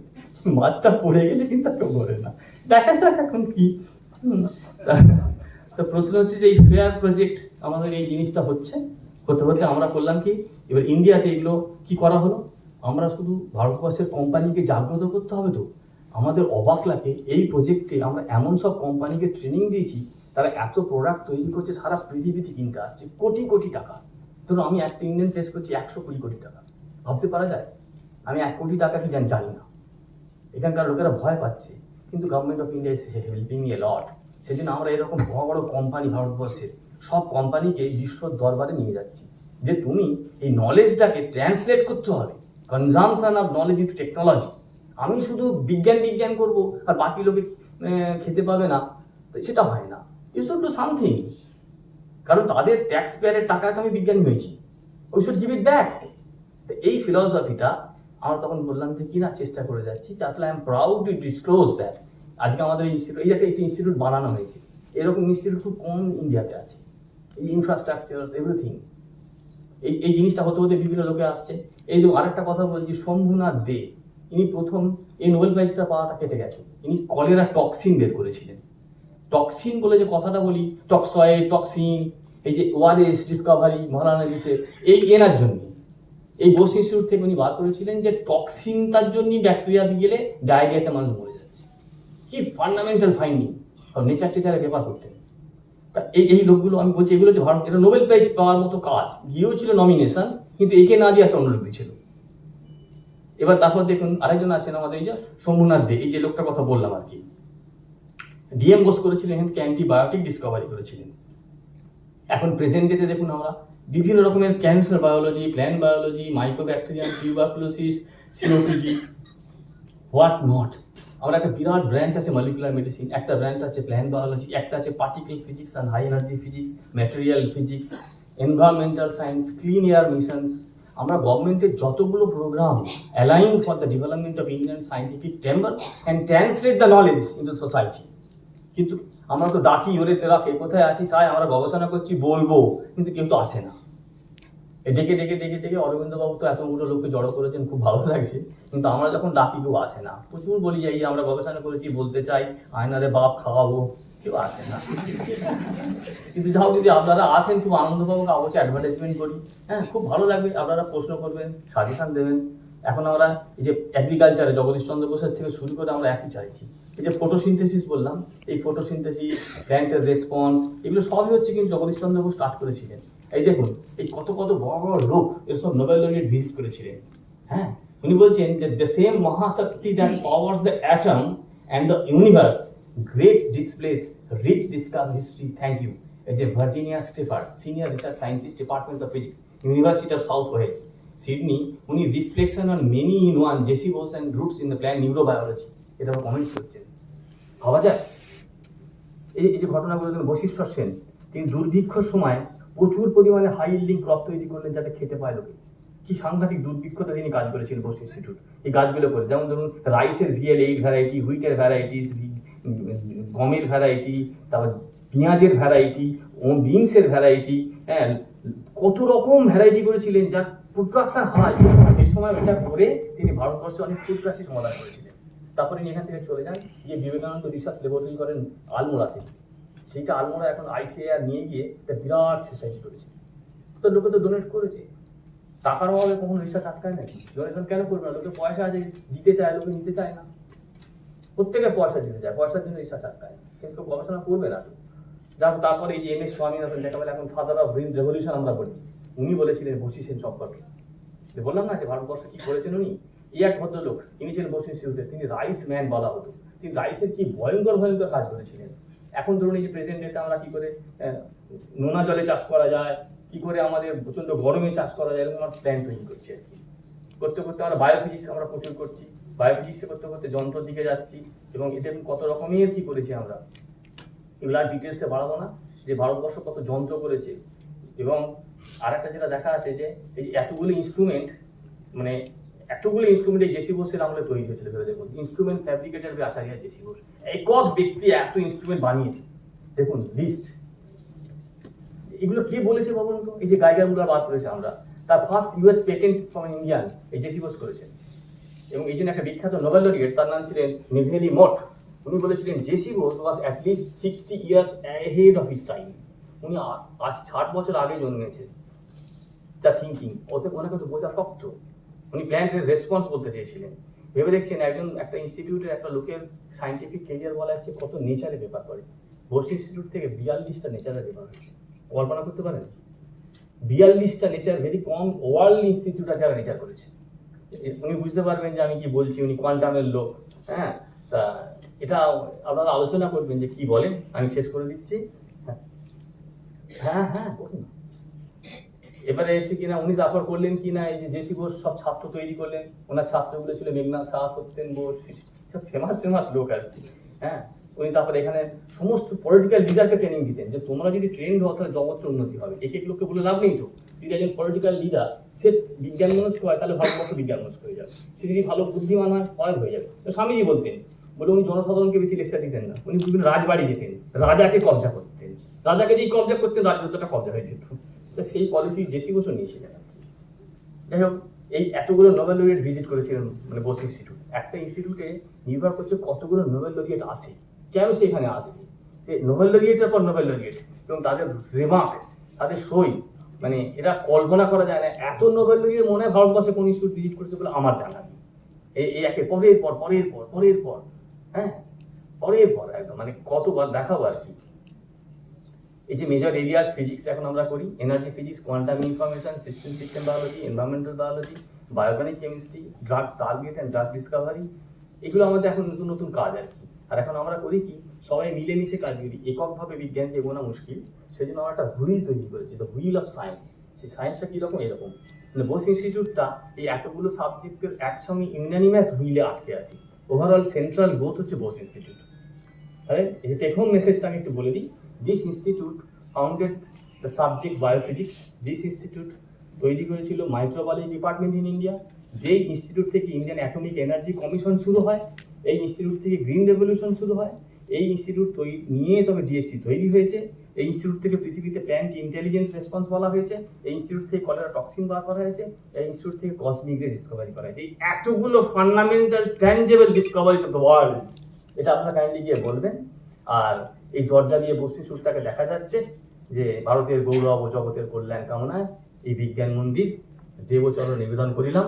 মাছটা পড়ে গেলে কিন্তু কেউ ঘরে না। দেখা যাক এখন কি। তো প্রশ্ন হচ্ছে যে এই ফেয়ার প্রজেক্ট আমাদের এই জিনিসটা হতে হতে আমরা করলাম কি, এবার ইন্ডিয়াতে এগুলো কি করা হলো, আমরা শুধু ভারতবর্ষের কোম্পানিকে জাগ্রত করতে হবে তো। আমাদের অবাক লাগে, এই প্রজেক্টে আমরা এমন সব কোম্পানিকে ট্রেনিং দিয়েছি, তারা এত প্রোডাক্ট তৈরি করছে, সারা পৃথিবীতে কিনতে আসছে কোটি কোটি টাকা। ধরুন আমি একটা ইন্ডিয়ান ফেস করছি 120 কোটি টাকা, ভাবতে পারা যায়? আমি 1 কোটি টাকা কি জানি না, এখানকার লোকেরা ভয় পাচ্ছে, কিন্তু government of India is helping me a lot. সেই জন্য আমরা এরকম বড় বড় কোম্পানি, ভারতবর্ষের সব কোম্পানিকে বিশ্বর দরবারে নিয়ে যাচ্ছি, যে তুমি এই নলেজটাকে ট্রান্সলেট করতে হবে, consumption of knowledge into technology. আমি শুধু বিজ্ঞান করব আর বাকি লোকে খেতে পাবে না, সেটা হয় না। ইউ শুড ডু সামথিং, কারণ তাদের ট্যাক্স পেয়ারের টাকায় তো আমি বিজ্ঞানী হয়েছি, we should give it back. তো এই ফিলসফিটা আমরা তখন বললাম যে কি না চেষ্টা করে যাচ্ছি, যে আসলে I am proud to disclose that আজকে আমাদের ইনস্টিটিউট, এই একটা ইনস্টিটিউট বানানো হয়েছে, এরকম ইনস্টিটিউট খুব কম ইন্ডিয়াতে আছে। এই ইনফ্রাস্ট্রাকচার এভরিথিং, এই জিনিসটা হতে হতে বিভিন্ন লোকে আসছে। এই যে আরেকটা কথা বলছি, শম্ভুনাথ দে, ইনি প্রথম এই নোবেল প্রাইজটা পাওয়াটা কেটে গেছে, ইনি কলেরা টক্সিন বের করেছিলেন। টক্সিন বলে যে কথাটা বলি, টক্সয়েড, টক্সিন, এই যে ওয়ারেস ডিসকভারি মহারানাজিসের, এই এনার জন্য এই বোস ইনস্টিটিউট থেকে উনি বার করেছিলেন যে টক্সিনটার জন্যই ব্যাকটেরিয়া গেলে ডায়রিয়াতে মানুষ মরে যাচ্ছে। কি ফান্ডামেন্টাল ফাইন্ডিং, নেচার টেচারে পেপার করতেন। তা এই লোকগুলো আমি বলছি, এগুলো যে ভারত, এটা নোবেল প্রাইজ পাওয়ার মতো কাজ, গিয়েও ছিল নমিনেশন, কিন্তু একে না দিয়ে একটা অনুরোধ দিয়েছিল। এবার তারপর দেখুন আরেকজন আছেন আমাদের, এই যে শম্ভুনাথ দে, এই যে লোকটার কথা বললাম আর কি, ডিএম বোস করেছিলেন, এখান থেকে অ্যান্টিবায়োটিক ডিসকভারি করেছিলেন। এখন প্রেজেন্ট ডেতে দেখুন আমরা বিভিন্ন রকমের cancer biology, plant biology, mycobacterium, tuberculosis, COPD, what not, আমরা একটা বিরাট ব্রাঞ্চ আছে মলিকুলার মেডিসিন, একটা ব্রাঞ্চ আছে প্ল্যান্ট বায়োলজি, একটা আছে particle physics and high energy physics, material physics, environmental science, clean air missions. আমরা গভর্নমেন্টের যতগুলো program align for the development of Indian scientific temper and translate the knowledge into society. কিন্তু আমরা তো ডাকি, ওরে তেরা কে কোথায় আছি স্যার, আমরা গবেষণা করছি বলবো, কিন্তু কেউ তো আসে না। ডেকে ডেকে ডেকে ডেকে অরবিন্দবাবু তো এতগুলো লোককে জড়ো করেছেন, খুব ভালো লাগছে, কিন্তু আমরা যখন ডাকি কেউ আসে না। প্রচুর বলি যাই আমরা গবেষণা করেছি, বলতে চাই, আয়নারে বাপ খাওয়াবো, কেউ আসে না। কিন্তু যাও, যদি আপনারা আসেন খুব আনন্দ পাবো, কাগজে অ্যাডভার্টাইজমেন্ট করি, হ্যাঁ খুব ভালো লাগবে, আপনারা প্রশ্ন করবেন, সাজেশন দেবেন। এখন আমরা এই যে এগ্রিকালচারে জগদীশ চন্দ্র বোসের থেকে শুরু করে আমরা একই চাইছি। এই যে ফটোসিনথেসিস বললাম, এই ফটোসিনথেসিস, প্ল্যান্টের রেসপন্স, এগুলো সবই হচ্ছে কিন্তু জগদীশ চন্দ্র বোস স্টার্ট করেছিলেন। এই দেখুন এই কত কত বড় বড় লোক এসব নোবেল লরিয়েট ভিজিট করেছিলেন। হ্যাঁ, উনি বলছেন যে দ্য সেম মহাশক্তি that powers the atom and the universe great displace rich discover history, thank you. এই যে Virginia Stafford, senior research scientist, department of physics, university of South Wales, Sydney, উনি reflection on many in one, JC Bose and roots in the plant neurobiology, এটা comments করছেন। ভাবা যায় এই যে ঘটনাগুলো। বশিষ্ঠর সেন, তিনি দুর্ভিক্ষর সময় প্রচুর পরিমাণে হাই ইল্ডিং ক্রপ তৈরি করলেন যাতে খেতে পায় লোকে। কি সাংঘাতিক দুর্ভিক্ষতা তিনি কাজ করেছিলেন বোস ইনস্টিটিউট এই গাছগুলো করে। যেমন ধরুন রাইসের VL8 ভ্যারাইটি, হুইটের ভ্যারাইটিস, গমের ভ্যারাইটি, তারপর পেঁয়াজের ভ্যারাইটি, বিনসের ভ্যারাইটি, হ্যাঁ কত রকম ভ্যারাইটি করেছিলেন, যার প্রোডাকশন হাই। এই সময় এটা করে তিনি ভারতবর্ষে অনেক ফুড ক্রাইসিস সমাধান করেছিলেন। তারপরে এখান থেকে চলে যান, গিয়ে বিবেকানন্দ রিসার্চ ল্যাবরেটরি করেন আলমোড়াতে। সেইটা আলমোড়া এখন ICAR নিয়ে গিয়ে একটা বিরাট সোসাইটি করেছে। তো লোকে তো ডোনেট করেছে, টাকার অভাবে কখনো রিসার্চ আটকায় নাকি? ডোনেশন কেন করবে না? লোকে পয়সা আছে, দিতে চায়, লোকে নিতে চায় না। প্রত্যেকে পয়সা দিতে চায়, পয়সার জন্য রিসার্চ আটকায়, কিন্তু গবেষণা করবে না। যাক, তারপরে এই যে MS স্বামীনাথন, যাকে বলে এখন ফাদার অফ গ্রিন রেভলিউশন আমরা বলি, উনি বলেছিলেন বসি সেন সম্পর্কে। বললাম না যে ভারতবর্ষে কি করেছেন উনি। এই এক ভদ্রলোক, তিনি ছিলেন বোস ইনস্টিটিউটে, তিনি রাইস ম্যান বলা হতো। তিনি রাইসের কি ভয়ঙ্কর ভয়ঙ্কর কাজ করেছিলেন। এখন ধরুন এই যে প্রেজেন্ট ডেতে আমরা কি করে নোনা জলে চাষ করা যায়, কি করে আমাদের প্রচন্ড গরমে চাষ করা যায়, এরকম আমরা প্ল্যান তৈরি করছি আর কি। করতে করতে আমরা বায়োফিজিক্স আমরা প্রচুর করছি, বায়োফিজিক্সে করতে করতে যন্ত্রের দিকে যাচ্ছি, এবং এদের কত রকমের কি করেছি আমরা। এগুলো আর ডিটেলসে বাড়াবো না, যে ভারতবর্ষ কত যন্ত্র করেছে। এবং আরেকটা যেটা দেখা আছে যে এই এতগুলো ইনস্ট্রুমেন্ট, মানে এতগুলো ইনস্ট্রুমেন্ট এই জেসি বোসের আমলে তৈরি হয়েছিল। ভেবে দেখুন, ইনস্ট্রুমেন্ট ফ্যাব্রিকেটর আচার্য জেসি বোস, একক ব্যক্তি এত ইনস্ট্রুমেন্ট বানিয়েছে। দেখুন লিস্ট, এগুলো কে বলেছে বলুন তো? এই যে গাইগার মুলার বাদ করেছে আমরা, তার first US patent from Indian এই জেসি বোস করেছেন। এবং এই জন্য একটা বিখ্যাত নোবেল লরিয়েট, তার নাম ছিলেন নিভেলি মঠ। উনি বলেছিলেন JC Bose was at least 60 years ahead of his time। উনি 60 বছর আগে জন্মেছেন। যা থিঙ্কিং, ওতে ওনাকে তো বোঝা শক্ত। উনি প্ল্যান্টের রেসপন্স বলতে চেয়েছিলেন। ভেবে দেখছেন একটা ইনস্টিটিউটের একটা লোকের সাইন্টিফিক কেরিয়ার বলা হচ্ছে কত নেচারে পেপার করে। বোস ইনস্টিটিউট থেকে 42টা নেচারের পেপার হয়েছে। কল্পনা করতে পারেন? 42টা নেচার, ভেরি কম ওয়ার্ল্ড ইনস্টিটিউট যারা নেচার করেছে। উনি বুঝতে পারবেন যে আমি কি বলছি, উনি কোয়ান্টামের লোক। হ্যাঁ, তা এটা আপনারা আলোচনা করবেন যে কি বলেন। আমি শেষ করে দিচ্ছি। হ্যাঁ হ্যাঁ বলুন। এবারে হচ্ছে কিনা উনি তারপর করলেন কিনা, এই যে জেসি বোস সব ছাত্র তৈরি করলেন। ওনার ছাত্রগুলো ছিল মেঘনাথ শাহ, সত্যেন বোস, সব ফেমাস লোক আর কি। হ্যাঁ, উনি তারপরে এখানে সমস্ত পলিটিক্যাল লিডারকে ট্রেনিং দিতেন যে তোমরা যদি ট্রেন হও তাহলে জগৎটা উন্নতি হবে। এক এক লোককে বলে লাভ নেই তো। যদি একজন পলিটিক্যাল লিডার সে বিজ্ঞান মনস্ক হয় তাহলে ভারতবর্ষ বিজ্ঞান মনস্ক হয়ে যাবে। সে যদি ভালো বুদ্ধিমান হয় হয়ে যাবে। তো স্বামীজি বলতেন, বলে উনি জনসাধারণকে বেশি লেকচার দিতেন না। উনি বিভিন্ন রাজবাড়ি যেতেন, রাজাকে কবজা করতেন। রাজাকে যেই কবজা করতেন রাজত্বটা কবজা হয়ে যেত। সেই পলিসি জেসি বোসও নিয়েছিলেন। যাই হোক, এই এতগুলো নোবেল লরিয়েট ভিজিট করেছিলেন মানে বোস ইনস্টিটিউট। একটা ইনস্টিটিউটে নির্ভর করছে কতগুলো নোবেল লরিয়েট আসে, কেন সেখানে আসে। সে নোবেল লরিয়েটের পর নোবেল লরিয়েট এবং তাদের রিমার্ক, তাদের সই, মানে এটা কল্পনা করা যায় না। এত নোবেল লরিয়েট মনে হয় ভারতবর্ষে কোন ইনস্টিটিউট ভিজিট করেছে বলে আমার জানা নেই। এই একে পরের পর হ্যাঁ, পরের পর একদম, মানে কতবার দেখাবো আর কি। এই যে মেজর এরিয়াস ফিজিক্স এখন আমরা করি, energy physics, quantum information, system biology, environmental biology, bioorganic chemistry, drug target and drug discovery, এগুলো আমাদের এখন নতুন নতুন কাজ আর কি। আর এখন আমরা করি কি, সবাই মিলেমিশে কাজ করি। এককভাবে বিজ্ঞানকে এগোনো মুশকিল, সেজন্য আমরা একটা হুইল তৈরি করেছি, দ্য হুইল অফ সায়েন্স। সেই সায়েন্সটা কীরকম? এরকম, মানে বোস ইনস্টিটিউটটা এই এতগুলো সাবজেক্টের একসঙ্গে ইউনানিমাস হুইলে আটকে আছে। ওভারঅল সেন্ট্রাল গ্রোথ হচ্ছে বোস ইনস্টিটিউট। তাহলে এই টেক হোম মেসেজটা আমি একটু বলে দিই। This institute founded the subject biophysics. This institute তৈরি করেছিল মাইক্রোবায়োলজি ডিপার্টমেন্ট ইন ইন্ডিয়া। যেই ইনস্টিটিউট থেকে ইন্ডিয়ান অ্যাটমিক এনার্জি কমিশন শুরু হয়, এই ইনস্টিটিউট থেকে গ্রিন রেভলিউশন শুরু হয়। এই ইনস্টিটিউট নিয়ে তবে ডিএসটি তৈরি হয়েছে। এই ইনস্টিটিউট থেকে পৃথিবীতে প্ল্যান্ট ইন্টেলিজেন্স রেসপন্স বলা হয়েছে। এই ইনস্টিটিউট থেকে কলেরা টক্সিন বার করা হয়েছে। এই ইনস্টিটিউট থেকে কসমিক রে ডিসকভারি করা হয়েছে। এই এতগুলো fundamental tangible discoveries of the world, এটা আপনারা কাইন্ডলি গিয়ে বলবেন। আর এই দরজা দিয়ে বসে সুরটাকে দেখা যাচ্ছে যে ভারতের গৌরব ও জগতের কল্যাণ কামনায় এই বিজ্ঞান মন্দির দেবচরণ নিবেদন করিলাম।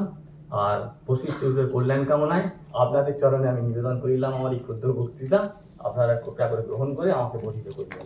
আর বশিষ্ঠের কল্যাণ কামনায় আপনাদের চরণে আমি নিবেদন করিলাম আমার এই ক্ষুদ্র বক্তৃতা। আপনারা কৃপা করে গ্রহণ করে আমাকে বোধিত করবেন।